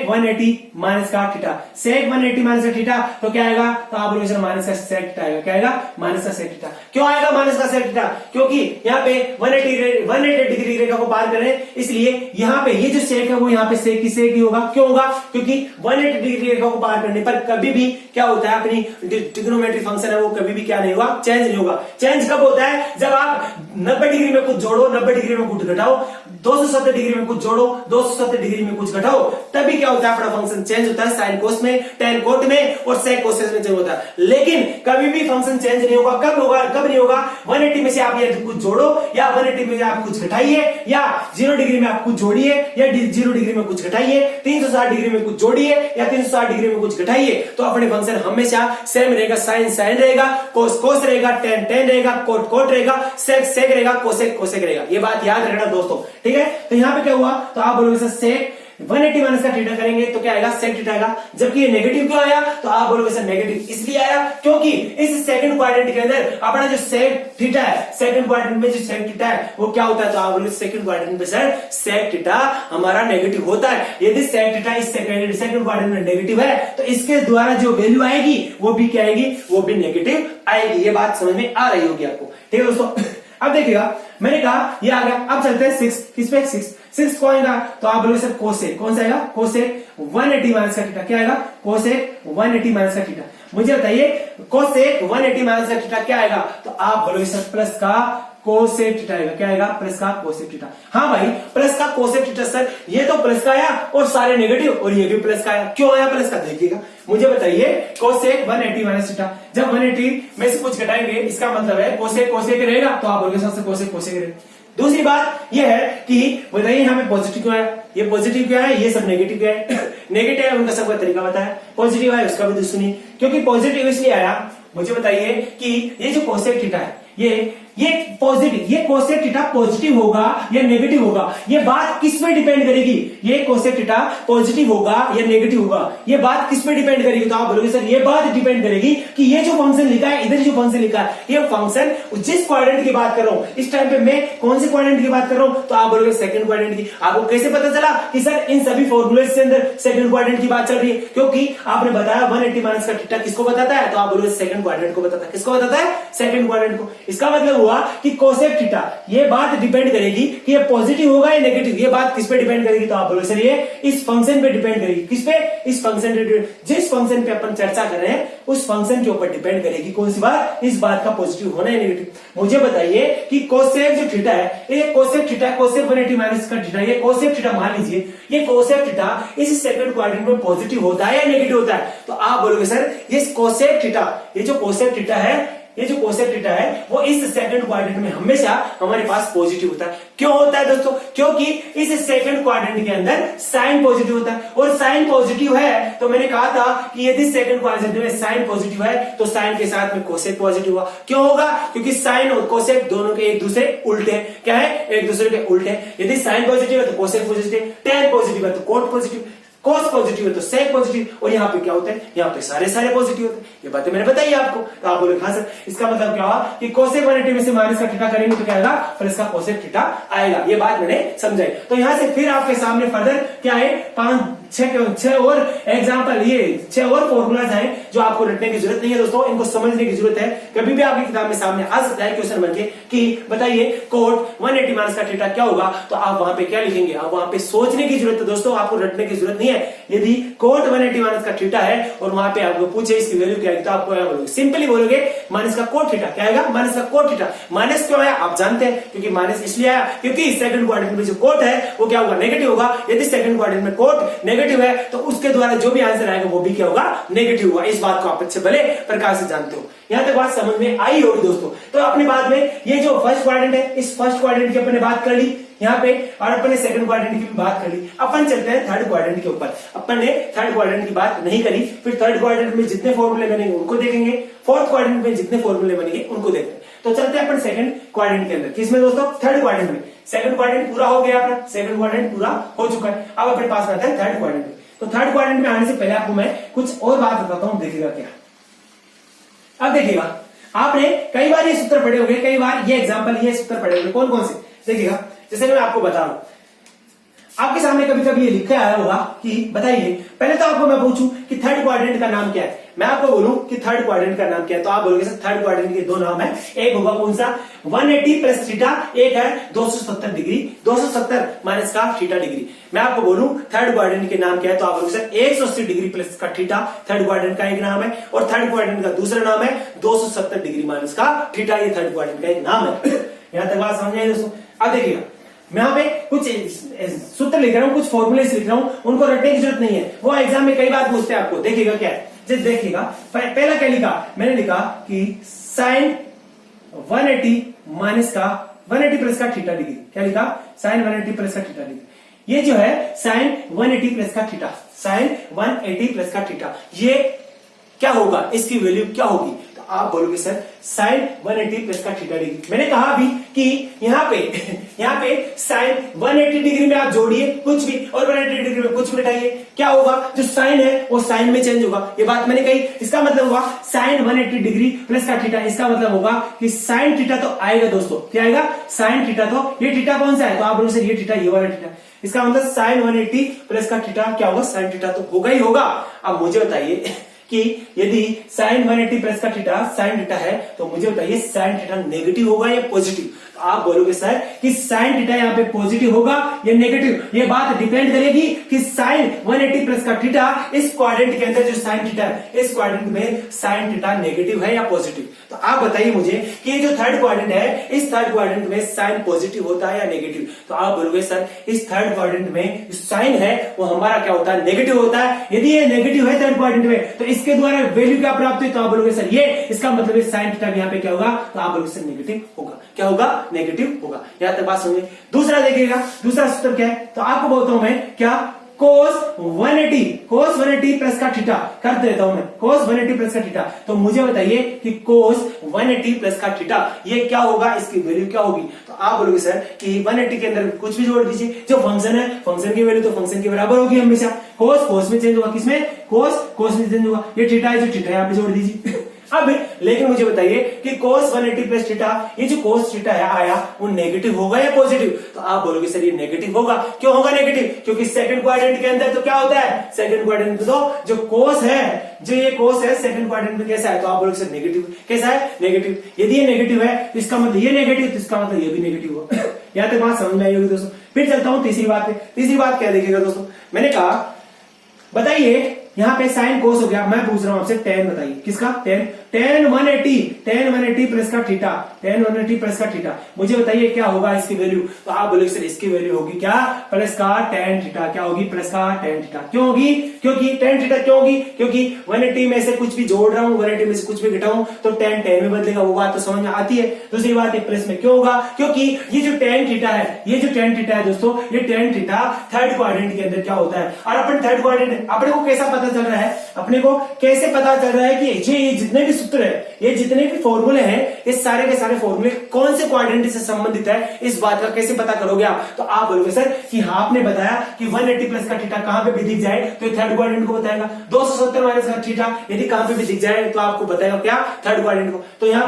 A: 180 माइनस का थीटा, सेक 180 माइनस का थीटा, तो क्या आएगा, तो आप लोग माइनस का सेक थीटा आएगा, क्या आएगा, माइनस का सेक थीटा। क्यों आएगा माइनस का सेक थीटा, क्योंकि यहाँ पे 180 डिग्री रेखा को पार कर रहे हैं, इसलिए यहाँ पे ये जो सेक है वो यहाँ पे सेक की सेक ही होगा। क्यों होगा, क्योंकि 180 डिग्री रेखा को पार करने पर कभी भी क्या होता है, अपनी ट्रिग्नोमेट्रिक फंक्शन है वो कभी भी क्या नहीं होगा, चेंज नहीं होगा। चेंज कब होता है, जब आप 90 डिग्री में कुछ जोड़ो, 90 डिग्री में कुछ घटाओ, 270 डिग्री में कुछ जोड़ो, 270 डिग्री में कुछ घटाओ, तभी क्या होता है, अपना फंक्शन चेंज होता है, साइन कोस में, टेन कोट में और सेक कोसेस में चेंज होता है। लेकिन कभी भी फंक्शन चेंज नहीं होगा। कब होगा, कब नहीं होगा, 180 में से आप ये कुछ जोड़ो या 180 में आप कुछ घटाइए, या 0 डिग्री में आप कुछ जोड़िए या 0 डिग्री में कुछ घटाइए, 360 डिग्री में कुछ जोड़िए या 360 डिग्री में कुछ घटाइए, तो अपने फंक्शन हमेशा सेम रहेगा, साइन साइन रहेगा, कोस कोस रहेगा, टेन टेन रहेगा, कोट कोट रहेगा, सेक सेक रहेगा, कोसेक कोसेक रहेगा। ये बात याद रखना दोस्तों, ठीक है। तो यहाँ पे क्या हुआ, तो आप बोलोगे सेक 180 माइनस का थीटा करेंगे तो क्या आएगा, सेक थीटा आएगा। जबकि ये नेगेटिव क्यों आया, तो आप बोलोगे सर नेगेटिव इसलिए आया क्योंकि इस सेकंड क्वाड्रेंट के अंदर अपना जो सेक थीटा है, सेकंड क्वाड्रेंट में जो सेक थीटा है वो क्या होता है, तो आप बोलोगे सेकंड क्वाड्रेंट में सर सेक थीटा हमारा नेगेटिव होता है। यदि सेक थीटा इस सेकंड क्वाड्रेंट में नेगेटिव है तो इसके द्वारा जो वैल्यू आएगी वो भी क्या आएगी, वो भी नेगेटिव आएगी। ये बात समझ में आ रही होगी आपको, ठीक है दोस्तों। अब देखिएगा, मैंने कहा ये आ गया। अब चलते हैं 6, किस पे, 6 कौन आएगा, तो आप बोलोगे सर कोसेक, कौन सा आएगा, कोसेक 180 माइनस का थीटा, क्या आएगा, कोसेक 180 माइनस का थीटा। मुझे बताइए कोसेक 180 माइनस का थीटा क्या आएगा, तो आप बोलोगे सर प्लस का कोसेक थीटा आएगा, क्या आएगा, प्लस का कोसेक थीटा। हाँ भाई, प्लस का कोसेक थीटा सर, ये तो प्लस का आया और सारे नेगेटिव, और ये भी प्लस का आया। क्यों आया प्लस का, देखिएगा। मुझे बताइए कोसेक 180 माइनस थीटा, जब 180 में से कुछ घटाएंगे इसका मतलब है कोसेक कोसेक रहेगा, तो आप बोलोगे सबसे कोसेक कोसेक रहेगा। दूसरी बात यह है कि बताइए यहाँ पे पॉजिटिव क्यों है, ये पॉजिटिव क्या है, ये सब नेगेटिव क्या है, नेगेटिव है, उनका सबका तरीका बताया। पॉजिटिव है उसका भी सुनिए, क्योंकि पॉजिटिव इसलिए आया, मुझे बताइए कि ये जो कोसेक थीटा है ये पॉजिटिव, ये कोसेक थीटा पॉजिटिव होगा या नेगेटिव होगा, ये बात किस पे डिपेंड करेगी, ये कोसेक थीटा पॉजिटिव होगा या नेगेटिव होगा, ये बात किस पे डिपेंड करेगी, तो आप बोलोगे सर ये बात डिपेंड करेगी कि ये जो फंक्शन लिखा है, इधर जो फंक्शन लिखा है, ये फंक्शन जिस क्वाड्रेंट की बात कर रहा हूं, इस टाइम पे मैं कौन से क्वाड्रेंट की बात कर रहा हूं, तो आप बोलोगे सेकंड क्वाड्रेंट की। आपको कैसे पता चला कि सर इन सभी फॉर्मूले के अंदर सेकंड क्वाड्रेंट की बात चल रही है, क्योंकि आपने बताया 180 माइनस का थीटा किसको बताता है, तो आप बोलोगे सेकंड क्वाड्रेंट को बताता है। किसको बताता है, सेकंड क्वाड्रेंट को। इसका मतलब हुआ कि कोसेक थीटा, ये बात डिपेंड करेगी कि ये पॉजिटिव होगा या नेगेटिव, ये बात किस पे डिपेंड करेगी, तो आप बोलोगे सर ये इस फंक्शन पे डिपेंड करेगी। किस पे, इस फंक्शन पे, जिस फंक्शन पे अपन चर्चा कर रहे हैं उस फंक्शन के ऊपर डिपेंड करेगी कौन सी बात, इस बात का पॉजिटिव होना या नेगेटिव। मुझे बताइए कि कोसेक जो थीटा है, ये कोसेक थीटा, कोसेक 180 माइनस का थीटा, ये कोसेक थीटा मान लीजिए, ये कोसेक थीटा इस सेकंड क्वाड्रेंट में पॉजिटिव होता है या नेगेटिव होता है, तो आप बोलोगे सर ये कोसेक थीटा, ये जो कोसेक थीटा है, ये जो कोसेक थीटा है वो इस सेकंड क्वाड्रेंट में हमेशा हमारे पास पॉजिटिव होता है। क्यों होता है दोस्तों, क्योंकि इस सेकंड क्वाड्रेंट के अंदर साइन पॉजिटिव होता है, और साइन पॉजिटिव है तो मैंने कहा था कि यदि सेकंड क्वाड्रेंट में साइन पॉजिटिव है तो साइन के साथ में कोसेक पॉजिटिव हुआ। क्यों होगा, क्योंकि साइन और कोसेक दोनों के एक दूसरे उल्टे, क्या है, एक दूसरे के उल्टे। यदि साइन पॉजिटिव है तो कोसेक पॉजिटिव, टेन पॉजिटिव है तो कोट पॉजिटिव, कोस पॉजिटिव है तो सेक पॉजिटिव, और यहाँ पे क्या होता है, यहाँ पे सारे पॉजिटिव होते हैं। ये बातें मैंने बताई आपको, तो आप बोले हाँ सर, इसका मतलब क्या हुआ कि कोसेक 180 में से माइनस का थीटा करेंगे तो क्या आएगा, प्लस का कोसेक थीटा आएगा। ये बात मैंने समझाई। तो यहाँ से फिर आपके सामने फर्दर क्या है, 5-6 और एग्जाम्पल, ये 6 और फॉर्मूलाज हैं जो आपको रटने की जरूरत नहीं है दोस्तों, इनको समझने की जरूरत है। कभी भी आपकी किताब में सामने आ सकता है क्वेश्चन बनके कि बताइए कोट 180 माइनस का थीटा क्या होगा, तो आप वहां पे क्या लिखेंगे, आप वहां पे सोचने की जरूरत है दोस्तों, आपको रटने की जरूरत नहीं है। यदि कोट 180 माइनस का थीटा है और वहां पे आपको पूछे इसकी वैल्यू क्या है, तो आपको क्या बोलोगे, सिंपली बोलोगे माइनस का कोट थीटा। क्या आएगा, माइनस का कोट थीटा। माइनस क्यों आया आप जानते हैं, क्योंकि माइनस इसलिए आया क्योंकि सेकंड क्वाड्रेंट में जो कोट है वो क्या होगा, नेगेटिव होगा। यदि सेकंड क्वाड्रेंट में कोट नेगेटिव है तो उसके द्वारा जो भी आंसर आएगा वो भी क्या होगा, नेगेटिव होगा। इस बात को आप अच्छे भले प्रकार से जानते हो। यहां तक बात समझ में आई होगी दोस्तों। तो अपनी बात में ये जो फर्स्ट क्वाड्रेंट है, इस फर्स्ट क्वाड्रेंट की अपने बात कर ली, यहाँ पे, और अपन ने सेकंड क्वाड्रेंट की भी बात कर ली। अपन चलते हैं थर्ड क्वाड्रेंट के ऊपर। अपन ने थर्ड क्वाड्रेंट की बात नहीं करी, फिर थर्ड क्वाड्रेंट में जितने फॉर्मूले बनेंगे उनको देखेंगे, फोर्थ क्वाड्रेंट में जितने फॉर्मूले बनेंगे उनको देखेंगे। तो चलते हैं अपन सेकंड क्वाड्रेंट के अंदर। किसमें दोस्तों? थर्ड क्वाड्रेंट में। सेकंड क्वाड्रेंट पूरा हो गया अपना, सेकंड क्वाड्रेंट पूरा हो चुका है। अब अपने पास आता है थर्ड क्वाड्रेंट में। तो थर्ड क्वाड्रेंट में आने से पहले आपको मैं कुछ और बात बताता हूं, देखिएगा क्या। अब देखिएगा, आपने कई बार ये सूत्र पढ़े होंगे, कई बार ये एग्जांपल, ये सूत्र पढ़े होंगे। कौन कौन से? देखिएगा, जैसे मैं आपको बता रहा हूं, आपके सामने कभी कभी ये लिखा आया होगा कि बताइए, पहले तो आपको मैं पूछूं कि थर्ड क्वाड्रेंट का नाम क्या है। मैं आपको बोलूं कि थर्ड क्वाड्रेंट का नाम क्या है, तो आप बोलोगे सर थर्ड क्वाड्रेंट के दो नाम है। एक होगा कौन सा? 180 प्लस थीटा, एक है 270 डिग्री, 270 माइनस का थीटा डिग्री। मैं आपको बोलूं थर्ड क्वाड्रेंट के नाम क्या है, तो आप बोलोगे सर 180 डिग्री प्लस का थीटा थर्ड क्वाड्रेंट का एक नाम है, और थर्ड क्वाड्रेंट का दूसरा नाम है 270 डिग्री माइनस का थीटा, ये थर्ड क्वाड्रेंट का एक नाम है। यहां तक बात समझ आई दोस्तों? अब देखिएगा, मैं यहाँ पे कुछ सूत्र लिख रहा हूँ, कुछ फॉर्मूले लिख रहा हूँ, उनको रटने की जरूरत नहीं है, वो एग्जाम में कई बार पूछते हैं आपको। देखिएगा क्या है, जैसे देखिएगा, पहला क्या लिखा मैंने, लिखा कि साइन 180 माइनस का 180 प्लस का थीटा डिग्री। क्या लिखा? साइन 180 प्लस का थीटा डिग्री। ये जो है साइन 180 प्लस का थीटा, साइन 180 प्लस का थीटा, ये क्या होगा, इसकी वैल्यू क्या होगी? तो आप बोलोगे सर साइन 180 प्लस का थीटा डिग्री। मैंने कहा अभी कि यहाँ पे साइन 180 डिग्री में आप जोड़िए कुछ भी, और 180 डिग्री में कुछ भी घटाइए, क्या होगा? जो साइन है वो साइन में चेंज होगा। ये बात मैंने कही, इसका मतलब होगा साइन 180 डिग्री प्लस का थीटा, इसका मतलब होगा कि साइन थीटा तो आएगा दोस्तों। क्या आएगा? Sine theta. तो ये थीटा कौन सा है? तो आप बोलोगे सर ये थीटा, ये वाला थीटा। इसका मतलब साइन 180 प्लस का थीटा क्या होगा? साइन थीटा तो होगा ही होगा। अब मुझे बताइए कि यदि साइन 180 प्लस का थीटा साइन थीटा है, तो मुझे बताइए साइन थीटा नेगेटिव होगा या पॉजिटिव? तो आप बोलोगे सर कि साइन थीटा यहाँ पे पॉजिटिव होगा या नेगेटिव। ये बात डिपेंड करेगी कि साइन 180 प्लस का थीटा इस क्वाड्रेंट के अंदर जो साइन थीटा है, इस क्वाड्रेंट में साइन थीटा नेगेटिव है या पॉजिटिव। तो आप बताइए मुझे कि ये जो थर्ड क्वाड्रेंट है, इस थर्ड क्वाड्रेंट में साइन पॉजिटिव होता है या नेगेटिव? तो आप बोलोगे सर इस थर्ड क्वाड्रेंट में साइन है वो हमारा क्या होता है? नेगेटिव होता है। यदि ये नेगेटिव है थर्ड क्वाड्रेंट में, तो इसके द्वारा वैल्यू क्या प्राप्त हुई? तो आप बोलोगे सर ये, इसका मतलब साइन थीटा यहाँ पे क्या होगा? तो आप बोलोगे सर नेगेटिव होगा। क्या होगा? नेगेटिव होगा। यहां तक बात समझिए। दूसरा देखिएगा, दूसरा सूत्र क्या है, तो आपको बोलता हूं मैं क्या, cos 180 प्लस का थीटा कर देता हूं मैं, cos 180 प्लस का थीटा। तो मुझे बताइए कि cos 180 प्लस का थीटा ये क्या होगा, इसकी वैल्यू क्या होगी? तो आप बोलोगे सर कि 180 के अंदर कुछ भी जोड़ दीजिए, जो फंक्शन है फंक्शन की वैल्यू तो फंक्शन के बराबर होगी हमेशा। cos में चेंज होगा, किसमें? cos में चेंज होगा। ये थीटा है, जो थीटा यहाँ पे जोड़ दीजिए। अब लेकिन मुझे बताइए कि cos 180 प्लस थीटा, ये जो cos थीटा है आया वो नेगेटिव होगा या पॉजिटिव? तो आप बोलोगे सर ये नेगेटिव होगा। क्यों होगा नेगेटिव? क्योंकि सेकंड क्वाड्रेंट के अंदर तो क्या होता है, सेकंड क्वाड्रेंट में तो जो cos है, जो ये cos है सेकंड क्वाड्रेंट में कैसा है? तो आप बोलोगे सर नेगेटिव। कैसा है? नेगेटिव। यदि ये नेगेटिव है तो इसका मतलब ये नेगेटिव, तो इसका मतलब ये भी नेगेटिव होगा। यहां तक बात समझ में आई होगी दोस्तों। फिर चलता हूं तीसरी बात पे। तीसरी बात क्या देखिएगा दोस्तों, मैंने कहा बताइए यहाँ पे साइन कोस हो गया, मैं पूछ रहा हूं आपसे टेन बताइए, किसका? टेन 180 प्लस का थीटा, टेन 180 प्लस का थीटा। मुझे बताइए क्या होगा इसकी वैल्यू? तो आप बोलोगे सर इसकी वैल्यू होगी क्या? प्लस का टेन थीटा। क्या होगी? प्लस का टेन थीटा। क्यों होगी? क्योंकि टेन थीटा क्यों होगी? क्योंकि 180 में से कुछ भी जोड़ रहा हूं, 180 में से कुछ भी घटाऊं तो टेन टेन में बदलेगा, वो बात तो समझ में आती है। दूसरी बात प्लस में क्यों होगा? क्योंकि ये जो टेन थीटा है, ये जो टेन थीटा है दोस्तों, ये टेन थीटा थर्ड क्वाड्रेंट के अंदर क्या होता है, और अपन थर्ड क्वाड्रेंट अपने को कैसा पता चल रहा है, अपने को कैसे पता चल रहा है कि ये जितने भी सूत्र है, ये जितने भी फॉर्मूले हैं, ये सारे के सारे फॉर्मूले कौन से क्वाड्रेंट से संबंधित है, इस बात का कैसे पता करोगे आप? तो आप बोलोगे सर कि हाँ आपने बताया कि 180 प्लस का थीटा कहां पे भी दिख जाए तो थर्ड क्वाड्रेंट को बताएगा, 270 माइनस का थीटा यदि कहां पे भी दिख जाए तो आपको बताएगा क्या? थर्ड क्वाड्रेंट को। तो यहाँ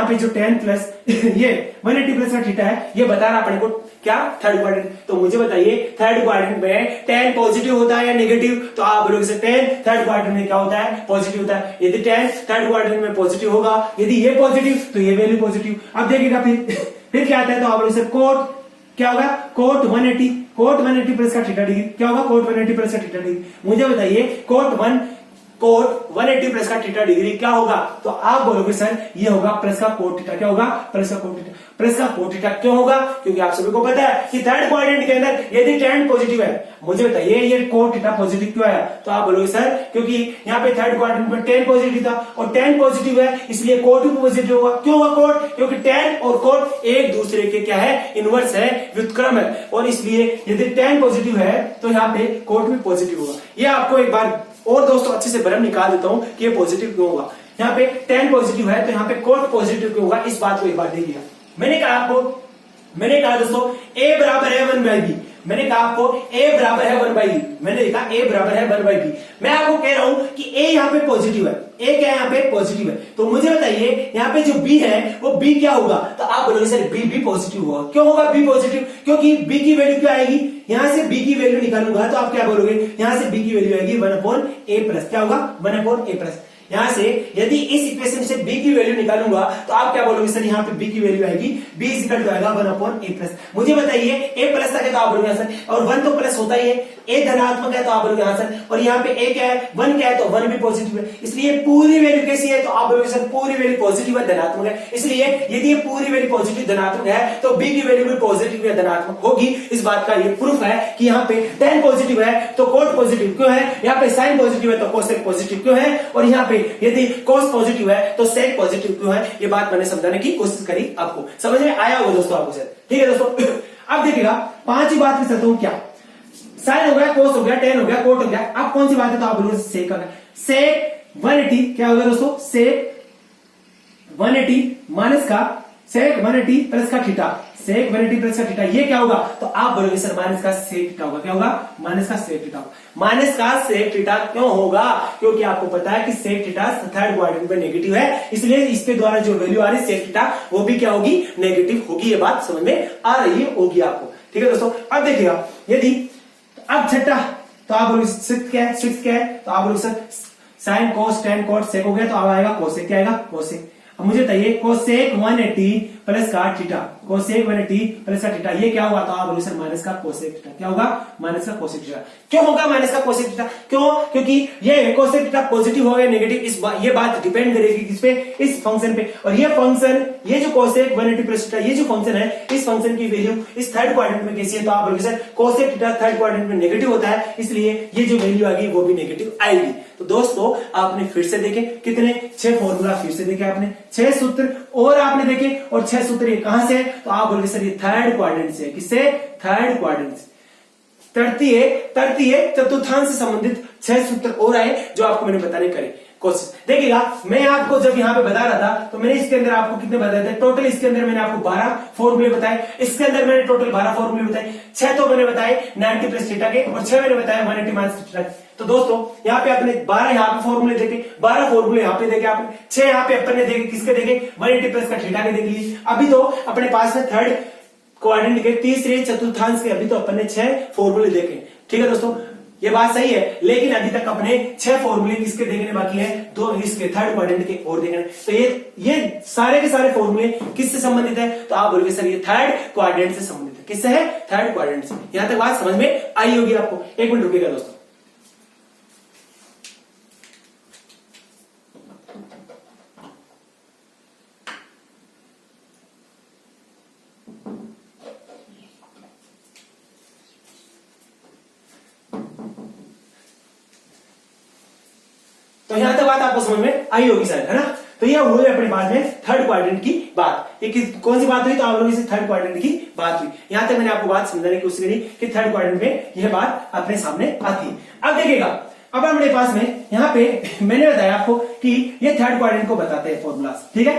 A: पे जो 10 प्लस ये 180 प्लस का थीटा है, ये बता रहा अपने को क्या? Third quadrant. तो मुझे बताइए थर्ड क्वाड्रेंट में 10 पॉजिटिव होता है या नेगेटिव? तो आप बोलोगे सर 10 थर्ड क्वाड्रेंट में क्या होता है? पॉजिटिव होता है। यदि 10 थर्ड क्वाड्रेंट में पॉजिटिव होगा, यदि ये पॉजिटिव तो ये वैल्यू पॉजिटिव। अब देखिएगा फिर क्या आता है, तो आप बोलोगे सर कोट क्या होगा? कोट 180 प्लस का थीटा डिग्री। क्या होगा? कोट 180 प्लस का थीटा डिग्री। मुझे बताइए कोट कोट 180 प्लस का थीटा डिग्री क्या होगा? तो आप बोलोगे सर ये होगा प्लस का कोट थीटा। क्या होगा? प्लस का कोट थीटा। प्लस का कोट थीटा क्यों होगा? क्योंकि आप सभी को पता है कि थर्ड क्वाड्रेंट के अंदर यदि tan पॉजिटिव है, मुझे बताइए ये कोट थीटा पॉजिटिव क्यों आया? तो आप बोलोगे सर क्योंकि यहाँ पे थर्ड क्वाड्रेंट में tan पॉजिटिव था और tan पॉजिटिव है इसलिए कोट भी पॉजिटिव होगा। क्यों होगा कोट? क्योंकि tan और कोट एक दूसरे के क्या है? इनवर्स है, व्युत्क्रम है, और इसलिए यदि tan पॉजिटिव है तो यहाँ पे कोट भी पॉजिटिव होगा। ये आपको एक बार और दोस्तों अच्छे से भ्रम निकाल देता हूं कि ये पॉजिटिव क्यों होगा। यहाँ पे tan पॉजिटिव है तो यहाँ पे कोट पॉजिटिव क्यों होगा, इस बात को एक बार देखिएगा। मैंने कहा दोस्तों a बराबर है 1/b। मैंने कहा आपको a बराबर है 1/b। मैंने लिखा a बराबर है 1/b। मैं आपको कह रहा हूं कि a यहाँ पे पॉजिटिव है। a क्या है? यहाँ पे पॉजिटिव है। तो मुझे बताइए यहाँ पे जो b है वो b क्या होगा? तो आप बोलोगे सर b भी पॉजिटिव होगा। क्यों होगा b पॉजिटिव? क्योंकि b की वैल्यू क्या आएगी? यहां से b की वैल्यू निकालूंगा तो आप क्या बोलोगे? यहां से b की वैल्यू आएगी 1/a+। क्या होगा? 1/a+। यहां से यदि इस इक्वेशन से b की वैल्यू निकालूंगा तो आप क्या बोलोगे? सर यहाँ पे b की वैल्यू आएगी b इक्वल टू आएगा 1/a+। मुझे बताइए a प्लस तक है तो आप बोलोगे सर, और 1 तो प्लस होता ही है, a धनात्मक है तो आप बोलोगे सर, और यहाँ पे a क्या है? 1 क्या है? तो 1 भी पॉजिटिव है, इसलिए पूरी वैल्यू कैसी है? तो आप बोलोगे सर पूरी वैल्यू पॉजिटिव है, धनात्मक है। इसलिए यदि ये पूरी वैल्यू पॉजिटिव धनात्मक है तो b की वैल्यू भी पॉजिटिव या धनात्मक होगी। इस बात का ये प्रूफ है कि यहाँ पे tan पॉजिटिव है तो कोट पॉजिटिव क्यों है, यहाँ पे साइन पॉजिटिव है तो कोसेक पॉजिटिव क्यों है, और यहाँ पे यदि कोस पॉजिटिव है तो सेक पॉजिटिव क्यों है। ये बात मैंने समझाने की कोशिश करी, आपको समझ में आया होगा दोस्तों आपको सर? ठीक है दोस्तों, अब देखिएगा पांचवी बात में चलता हूं। क्या? साइन हो गया, कोस हो गया, टेन हो गया, कोट हो गया। अब कौन सी बात है? तो आप बोलोगे सेक का। सेक 180 क्या होगा दोस्तों? सेक 180 माइनस का सेक 180 प्लस का थीटा। सेक 180 प्लस का थीटा ये क्या होगा? तो आप बोलोगे सर माइनस का सेक थीटा होगा। क्या होगा? माइनस का सेक थीटा होगा। माइनस का सेक थीटा क्यों होगा? क्योंकि आपको पता है कि सेक थीटा थर्ड क्वाड्रेंट में नेगेटिव है, इसलिए इसके द्वारा जो वैल्यू आ रही है सेक थीटा वो भी क्या होगी? नेगेटिव होगी। ये बात समझ में आ रही होगी आपको? ठीक है दोस्तों, अब देखिएगा यदि अब छठा तो आप बोलोगे सिक्स क्या है? सिक्स क्या है? तो आप बोलोगे sir sine cos tan cot sec हो गया तो अब आएगा कोसेक। क्या आएगा? कोसेक। अब मुझे बताइए कोसेक 180 प्लस का थीटा। कोसेक 180 प्लस का थीटा ये क्या होगा? तो आप बोलोगे सर माइनस का कोसेक थीटा। क्या होगा? माइनस का कोसेक थीटा। क्यों होगा माइनस का कोसेक थीटा? क्यों? क्योंकि ये कोसेक थीटा पॉजिटिव होगा नेगेटिव, ये बात डिपेंड करेगी किस पे? इस फंक्शन पे। और ये फंक्शन, ये जो कोसेक 180 प्लस थीटा ये जो फंक्शन है, इस फंक्शन की वैल्यू इस थर्ड क्वाड्रेंट में कैसी है? तो आप बोलोगे sir cosec theta third quadrant में नेगेटिव होता है, इसलिए ये जो वैल्यू आएगी वो भी नेगेटिव आएगी। तो दोस्तों आपने फिर से देखे कितने 6 फॉर्मूला फिर से देखे आपने, 6 सूत्र और आपने देखे, और 6 सूत्र ये कहां से है? तो आप बोलोगे सर ये थर्ड क्वाड्रेंट से। किससे? थर्ड क्वाड्रेंट से। तृतीय चतुर्थांश से संबंधित 6 सूत्र और आए जो आपको मैंने बताने करे कोशिश। देखिएगा मैं आपको जब यहाँ पे बता रहा था तो मैंने इसके अंदर आपको कितने बताए थे? टोटल इसके अंदर मैंने आपको 12 फॉर्मूले बताए। इसके अंदर मैंने टोटल 12 फॉर्मूले बताए। 6 तो मैंने बताए 90 प्लस थीटा के, और 6 मैंने बताया 180 माइनस थीटा के। तो दोस्तों यहाँ पे आपने 12 यहाँ पे फॉर्मूले देखे, 12 फॉर्मूले यहाँ पे देखे आपने, 6 यहाँ पे अपन ने देखे, किसके देखे? 180 प्लस का थीटा के देख लिए। अभी तो अपने पास में थर्ड क्वाड्रेंट के तीसरे चतुर्थांश के अभी तो अपन ने 6 फॉर्मूले देखे। ठीक है दोस्तों, ये बात सही है, लेकिन अभी तक अपने 6 फॉर्मूले किसके देखने बाकी है? 2 इसके थर्ड क्वाड्रेंट के और देखने। तो ये सारे के सारे फॉर्मूले किससे संबंधित है? तो आप बोलोगे सर ये थर्ड क्वाड्रेंट से संबंधित है। किससे है? थर्ड क्वाड्रेंट से। यहां तक बात समझ में आई होगी आपको? एक मिनट रुकिएगा दोस्तों। तो यहां तक बात आपको समझ में आई होगी शायद, है ना? तो यह हुई अपने पास में थर्ड क्वाड्रेंट की बात। ये कौन सी बात हुई? तो आप लोगों से थर्ड क्वाड्रेंट की बात हुई। यहां तक मैंने आपको बात समझाने की कोशिश करी कि थर्ड क्वाड्रेंट में यह बात अपने सामने आती है। अब देखिएगा, अब हमारे पास में यहाँ पे मैंने बताया आपको कि ये थर्ड क्वाड्रेंट को बताते हैं फॉर्मूला। ठीक है,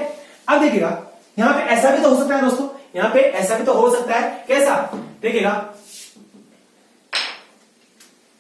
A: अब देखिएगा यहाँ पे ऐसा भी तो हो सकता है दोस्तों, यहाँ पे ऐसा भी तो हो सकता है। कैसा? देखिएगा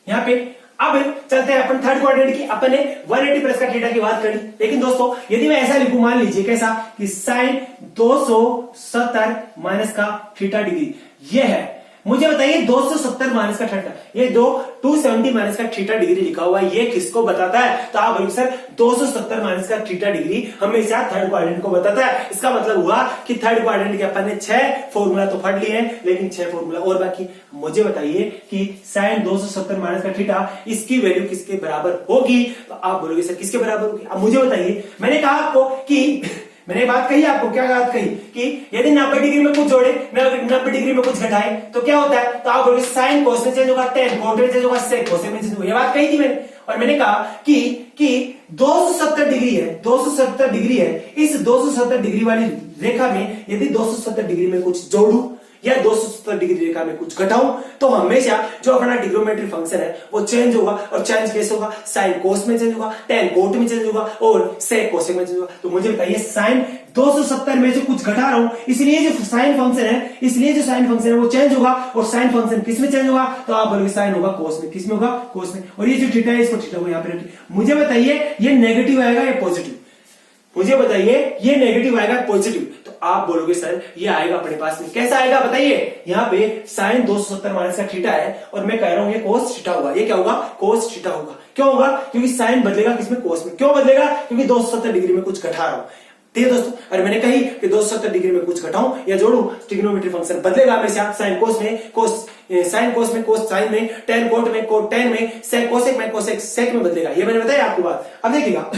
A: यहाँ पे अब चलते हैं अपन थर्ड क्वाड्रेंट की। अपन ने 180 प्लस का थीटा की बात करी, लेकिन दोस्तों यदि मैं ऐसा लिखूं, मान लीजिए कैसा कि साइन 270 माइनस का थीटा डिग्री ये है। मुझे बताइए 270 माइनस का थीटा, ये 270 माइनस का थीटा डिग्री लिखा हुआ है, ये किसको बताता है? तो आप बोलोगे सर 270 माइनस का थीटा डिग्री हमेशा थर्ड क्वाड्रेंट को बताता है। इसका मतलब हुआ कि थर्ड क्वाड्रेंट के अपन ने 6 फॉर्मूला तो पढ़ लिए हैं, लेकिन 6 फॉर्मूला और बाकी। मुझे बताइए कि साइन 270 माइनस का थीटा इसकी वैल्यू किसके बराबर होगी? तो आप बोलोगे सर किसके बराबर होगी? अब मुझे बताइए, मैंने कहा आपको कि मैंने बात कही आपको, क्या बात कही कि यदि 90 डिग्री में कुछ जोड़े, 90 डिग्री में कुछ घटाए तो क्या होता है? तो आप बोलोगे साइन कोस में चेंज होगा, टेन कोट में चेंज होगा, सेक कोसेक में चेंज होगा। ये बात कही थी मैंने। और मैंने कहा कि 270 डिग्री है, 270 डिग्री है, इस 270 डिग्री वाली रेखा में यदि 270 डिग्री में कुछ जोड़ू या 270 डिग्री रेखा में कुछ घटाऊं तो हमेशा जो अपना ट्रिग्नोमेट्री फंक्शन है वो चेंज होगा। और चेंज कैसे होगा? साइन कोस में चेंज होगा, टेन कोट में चेंज होगा और सेक कोसेक में चेंज होगा। तो मुझे बताइए साइन 270 में जो कुछ घटा रहा हूं, इसलिए जो साइन फंक्शन है वो चेंज होगा। और साइन फंक्शन किस में चेंज होगा? तो आप बोलोगे साइन होगा कोस में। किस में होगा? कोस में। और ये जो थीटा है इसको थीटा को यहां पे रखिए। मुझे बताइए ये नेगेटिव आएगा या पॉजिटिव? मुझे बताइए ये नेगेटिव आएगा पॉजिटिव? तो आप बोलोगे सर ये आएगा अपने पास में। कैसा आएगा बताइए? यहाँ पे साइन 270 माइनस का थीटा है और मैं कह रहा हूं ये कोस थीटा होगा। ये क्या होगा? कोस थीटा होगा। क्यों होगा? क्योंकि साइन बदलेगा किसमें? कोस में। क्यों बदलेगा? क्योंकि 270 डिग्री में कुछ घटा रहा हूं। ठीक है दोस्तों, अरे मैंने कही कि 270 डिग्री में कुछ घटाऊं या जोड़ू, ट्रिग्नोमेट्री फंक्शन बदलेगा हमेशा। साइन कोस में कोस, साइन कोस में कोस साइन में, टेन कोट में कोट टेन में, सेक कोसेक में कोसेक सेक में बदलेगा। ये मैंने बताया आपको बात। अब देखिएगा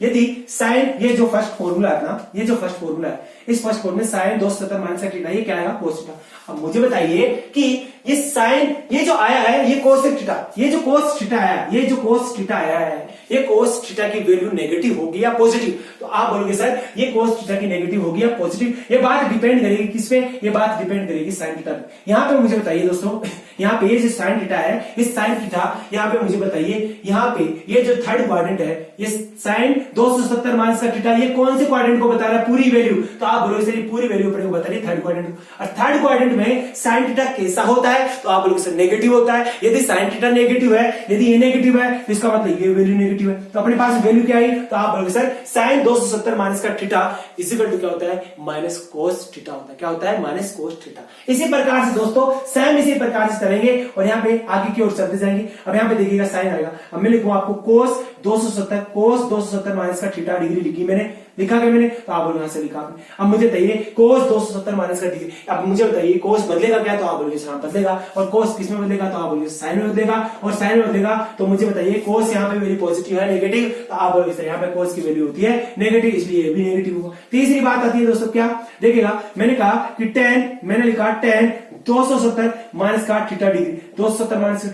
A: यदि साइन, ये जो फर्स्ट फॉर्मूला है ना, ये जो फर्स्ट फॉर्मूला है, इस फर्स्ट फॉर्मूले में साइन 270 माइनस का थीटा, ये क्या आएगा? Cos theta. अब मुझे बताइए कि ये साइन, ये जो आया है ये कोसेक थीटा, ये जो कोस थीटा आया, ये जो कोस थीटा आया है, ये कोस थीटा की वैल्यू नेगेटिव होगी या पॉजिटिव? तो आप बोलोगे सर ये कोस थीटा की नेगेटिव होगी या पॉजिटिव? ये बात डिपेंड करेगी किस पे? ये बात डिपेंड करेगी साइन थीटा पे। यहाँ पे मुझे बताइए दोस्तों, यहाँ पे ये जो साइन थीटा है, इस साइन थीटा, यहाँ पे मुझे बताइए यहाँ पे ये जो थर्ड क्वाड्रेंट है, ये साइन 270 माइनस का थीटा, ये कौन से क्वाड्रेंट को बता रहा है? पूरी वैल्यू। तो आप बोलोगे सर ये पूरी वैल्यू अपने को बता रही है थर्ड क्वाड्रेंट को। और थर्ड क्वाड्रेंट में साइन थीटा कैसा होता है? तो आप बोलोगे सर नेगेटिव होता है। यदि साइन थीटा नेगेटिव है, यदि ये नेगेटिव है तो इसका मतलब ये वैल्यू नेगेटिव है। तो अपने पास वैल्यू क्या आई? तो आप बोलोगे सर साइन 270 माइनस का थीटा इक्वल टू क्या होता है? माइनस कोस थीटा होता है। क्या होता है? Minus cos theta. इसी प्रकार से दोस्तों सेम इसी प्रकार से करेंगे और यहाँ पे आगे की ओर चलते जाएंगे। अब यहाँ पे देखिएगा साइन आएगा। अब मैं लिखूंगा आपको कोस 270 माइनस का थीटा डिग्री लिखी मैंने, लिखा क्या मैंने? तो आप बोलो यहां से लिखा आपने। अब मुझे बताइए कोस 270 माइनस का डिग्री, अब मुझे बताइए कोस बदलेगा क्या? तो आप बोलोगे सर बदलेगा। और कोस किस में बदलेगा? तो आप बोलोगे साइन में बदलेगा। और साइन में बदलेगा तो मुझे बताइए कोस यहाँ पे वैल्यू पॉजिटिव है नेगेटिव? तो आप बोलोगे सर यहाँ पे कोस की वैल्यू होती है नेगेटिव, इसलिए ये भी नेगेटिव होगा। तीसरी बात आती है दोस्तों क्या? देखिएगा मैंने कहा कि टेन, मैंने लिखा टेन 270 माइनस का थीटा डिग्री, 270 माइनस,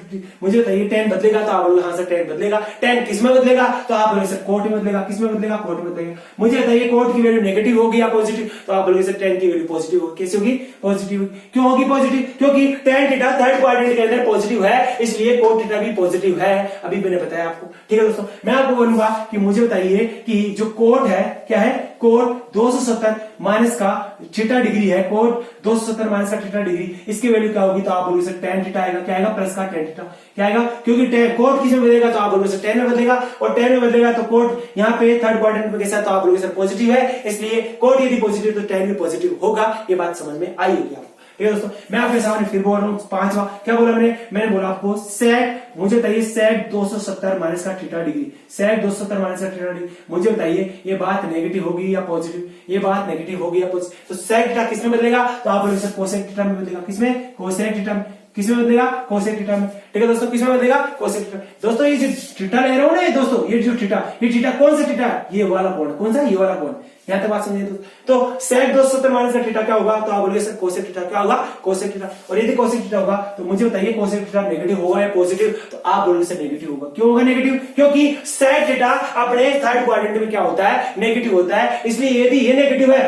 A: मुझे बताइए टेन बदलेगा? तो आप बोलोगे हाँ सर टेन बदलेगा। टेन किस में बदलेगा? तो आप बोलोगे सर कोट में बदलेगा। किस में बदलेगा? कोट में बदलेगा। मुझे बताइए कोट की वैल्यू नेगेटिव होगी या पॉजिटिव? तो आप बोलोगे सर टेन की वैल्यू पॉजिटिव होगी। कैसे होगी? पॉजिटिव। क्यों होगी पॉजिटिव? क्योंकि टेन थीटा थर्ड क्वाड्रेंट के अंदर पॉजिटिव है, इसलिए कोट थीटा भी पॉजिटिव है। अभी मैंने बताया आपको। ठीक है दोस्तों, मैं आपको बोलूंगा कि मुझे बताइए कि जो कोट है क्या है? कोट 270 माइनस का थीटा डिग्री है, कोट 270 माइनस का थीटा डिग्री, इसकी वैल्यू क्या होगी? तो आप बोलोगे सर टेन थीटा आएगा। क्या आएगा? प्लस का टेन थीटा। क्या आएगा? क्योंकि कोट किस में बदलेगा? तो आप बोलोगे सर टेन में बदलेगा। और टेन में बदलेगा तो कोट यहाँ पे थर्ड क्वाड्रेंट में कैसा? तो आप बोलोगे सर पॉजिटिव है, इसलिए कोट यदि पॉजिटिव तो टेन भी पॉजिटिव होगा। ये बात समझ में आई होगी आपको। ठीक है दोस्तों, मैं आपके सामने फिर बोल रहा हूँ पांचवा। क्या बोला मैंने बोला आपको सेक, मुझे बताइए सेक 270 माइनस का थीटा डिग्री, सेक 270 माइनस का थीटा डिग्री, मुझे बताइए ये बात नेगेटिव होगी या पॉजिटिव? ये बात नेगेटिव होगी या पॉजिटिव? तो सेक थीटा किस में बदलेगा? तो आप बोलोगे सर कोसेक थीटा में बदलेगा। किसमें? कोसेक थीटा में। किसमें बदलेगा? कोसेक थीटा में। ठीक है दोस्तों, किसमें बदलेगा? Cosec theta. दोस्तों ये जो थीटा ले रहा हूं ना दोस्तों, ये जो थीटा, ये थीटा कौन सा थीटा है? ये वाला कोण। कौन सा? ये वाला कोण। यहाँ तक बात समझिए तो सेक 270 माइनस का थीटा क्या होगा? तो आप बोलोगे सर कोसेक थीटा। क्या होगा? Cosec theta. और यदि कोसेक थीटा होगा तो मुझे बताइए कोसेक थीटा नेगेटिव होगा या पॉजिटिव? तो आप बोलोगे सर नेगेटिव होगा। क्यों होगा नेगेटिव? क्योंकि सेक थीटा अपने थर्ड क्वाड्रेंट में क्या होता है? नेगेटिव होता है। इसलिए यदि ये नेगेटिव है,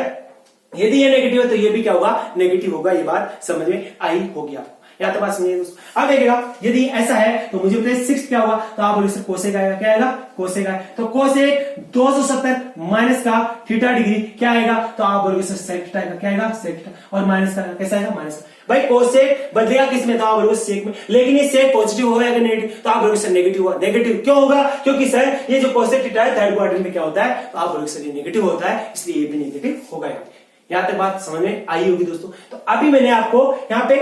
A: यदि ये नेगेटिव है तो ये भी क्या होगा? नेगेटिव होगा। ये बात समझ में आई होगी आपको। या तो बात समझिए दोस्तों। अब देखिएगा यदि ऐसा है तो मुझे बताइए सिक्स क्या होगा? तो आप बोलोगे सर कोसेक आएगा। क्या आएगा? कोसेक आएगा। तो कोसेक 270 माइनस का थीटा डिग्री क्या आएगा? तो आप बोलोगे सर सेक थीटा आएगा। क्या आएगा? Sec theta. और माइनस का कैसा आएगा? माइनस का। भाई कोसेक बदलेगा किसमें? तो आप बोलोगे सेक में। लेकिन ये सेक पॉजिटिव होगा या नेगेटिव? तो आप बोलोगे सर नेगेटिव होगा। नेगेटिव क्यों होगा? क्योंकि सर ये जो कोसेक थीटा है थर्ड क्वाड्रेंट में क्या होता है? तो आप बोलोगे सर ये नेगेटिव होता है, इसलिए ये भी नेगेटिव होगा। यहां तक बात समझ में आई होगी दोस्तों। तो अभी मैंने आपको यहाँ पे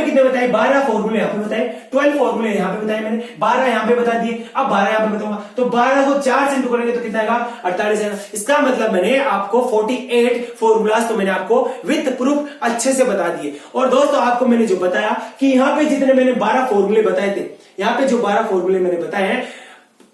A: कितने बताए, 12 फॉर्मूले यहाँ पे बताए, 12 फॉर्मूले यहाँ पे बताए मैंने, 12 यहाँ पे बता दिए, अब 12 यहाँ पे बताऊंगा। तो 12 को 4 से इंटू करेंगे तो कितना आएगा, 48 आएगा। इसका मतलब मैंने आपको 48 फॉर्मूलाज तो मैंने आपको विद प्रूफ अच्छे से बता दिए। और दोस्तों आपको मैंने जो बताया कि यहाँ पे जितने मैंने 12 फॉर्मूले बताए थे, यहाँ पे जो 12 फॉर्मूले मैंने बताए हैं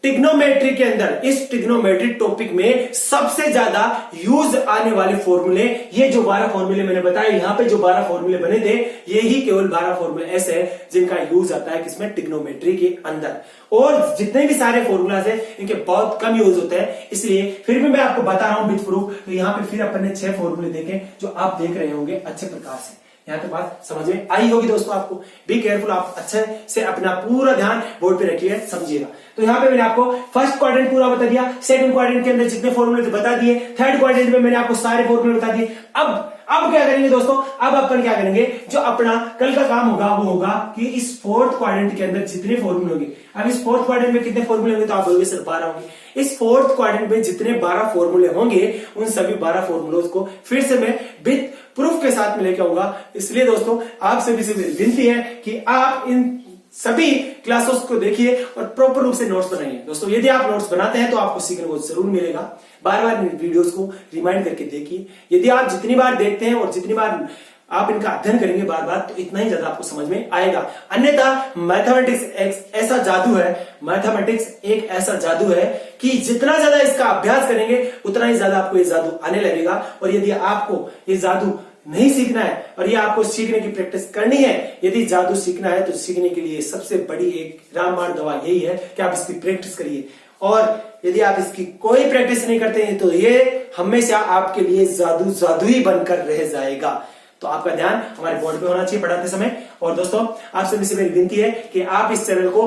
A: ट्रिग्नोमेट्री के अंदर, इस ट्रिग्नोमेट्री टॉपिक में सबसे ज्यादा यूज आने वाले फॉर्मूले, ये जो 12 फॉर्मूले मैंने बताए, यहां पे जो 12 फॉर्मूले बने थे, यही केवल 12 फॉर्मूले ऐसे हैं जिनका यूज आता है किसमें, ट्रिग्नोमेट्री के अंदर। और जितने भी सारे फॉर्मूलाज हैं इनके बहुत कम यूज होते हैं, इसलिए फिर भी मैं आपको बता रहा हूं विद प्रूफ। तो यहां पे फिर अपन ने 6 फॉर्मूले देखे जो आप देख रहे होंगे अच्छे प्रकार से। यहाँ पे बात समझ में आई होगी दोस्तों आपको। बी केयरफुल, आप अच्छे से अपना पूरा ध्यान बोर्ड पे रखिए, समझिएगा। तो यहाँ पे मैंने आपको फर्स्ट क्वाड्रेंट पूरा बता दिया, सेकंड क्वाड्रेंट के अंदर जितने फॉर्मूले थे बता दिए, थर्ड क्वाड्रेंट में मैंने आपको सारे फॉर्मूले बता दिए। अब क्या करेंगे दोस्तों, अब अपन क्या करेंगे, जो अपना कल का काम होगा वो होगा कि इस फोर्थ क्वाड्रेंट के अंदर जितने फॉर्मूले होंगे, अब इस फोर्थ क्वाड्रेंट में कितने फॉर्मूले होंगे, तो आप बोलोगे सर 12 होंगे। इस फोर्थ क्वाड्रेंट में जितने 12 फॉर्मूले होंगे उन सभी 12 फॉर्मूलों को फिर से मैं विद प्रूफ के साथ में लेके आऊंगा। इसलिए दोस्तों आप सभी से विनती है कि आप इन सभी क्लासेस को देखिए और प्रॉपर रूप से नोट्स बनाइए। दोस्तों यदि आप नोट्स बनाते हैं तो आपको सीखने को जरूर मिलेगा। बार बार इन वीडियोस को रिमाइंड करके देखिए। यदि आप जितनी बार देखते हैं और जितनी बार आप इनका अध्ययन करेंगे बार बार, तो इतना ही ज्यादा आपको समझ में आएगा। अन्यथा मैथमेटिक्स एक ऐसा जादू है, मैथमेटिक्स एक ऐसा जादू है कि जितना ज्यादा इसका अभ्यास करेंगे उतना ही ज्यादा आपको ये जादू आने लगेगा। और यदि आपको ये जादू नहीं सीखना है और ये आपको सीखने की प्रैक्टिस करनी है, यदि जादू सीखना है तो सीखने के लिए सबसे बड़ी एक रामबाण दवा यही है कि आप इसकी प्रैक्टिस करिए। और यदि आप इसकी कोई प्रैक्टिस नहीं करते हैं तो ये हमेशा आपके लिए जादू ही बनकर रह जाएगा। तो आपका ध्यान हमारे बोर्ड पे होना चाहिए पढ़ाते समय। और दोस्तों आप सभी से मेरी विनती है कि आप इस चैनल को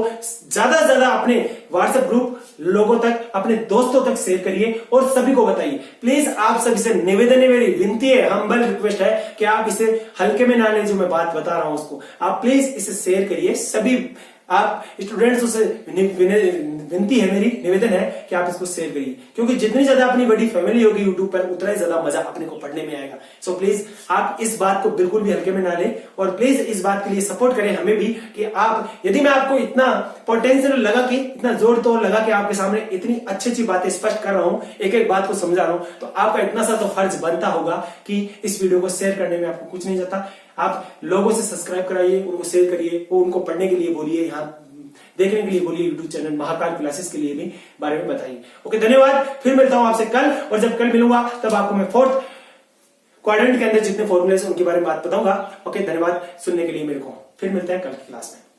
A: ज्यादा से ज्यादा अपने व्हाट्सएप ग्रुप लोगों तक, अपने दोस्तों तक शेयर करिए और सभी को बताइए। प्लीज आप सभी से निवेदन है, मेरी विनती है, हम्बल रिक्वेस्ट है कि आप इसे हल्के में ना लें। जो मैं बात बता रहा हूं उसको आप प्लीज इसे शेयर करिए। सभी आप स्टूडेंट्स से विनती है, मेरी निवेदन है कि आप इसको शेयर करिए, क्योंकि जितनी ज्यादा अपनी बड़ी फैमिली होगी यूट्यूब पर उतना ही ज्यादा मजा अपने को पढ़ने में आएगा। सो प्लीज आप इस बात को बिल्कुल भी हल्के में ना लें और प्लीज इस बात के लिए सपोर्ट करें हमें भी कि आप, यदि मैं आपको इतना पोटेंशियल लगा कि इतना जोर तोड़ लगा कि आपके सामने इतनी अच्छी अच्छी बातें स्पष्ट कर रहा हूं, एक एक बात को समझा रहा हूं, तो आपका इतना सा तो फर्ज बनता होगा कि इस वीडियो को शेयर करने में आपको कुछ नहीं जाता। आप लोगों से सब्सक्राइब कराइए, उनको शेयर करिए, वो उनको पढ़ने के लिए बोलिए, यहाँ देखने के लिए बोलिए, यूट्यूब चैनल महाकाल क्लासेस के लिए भी बारे में बताइए। ओके, धन्यवाद। फिर मिलता हूं आपसे कल, और जब कल मिलूंगा तब आपको मैं फोर्थ क्वाड्रेंट के अंदर जितने फॉर्मूले हैं उनके बारे में बात बताऊंगा। ओके, धन्यवाद सुनने के लिए मेरे को। फिर मिलते हैं कल की क्लास में।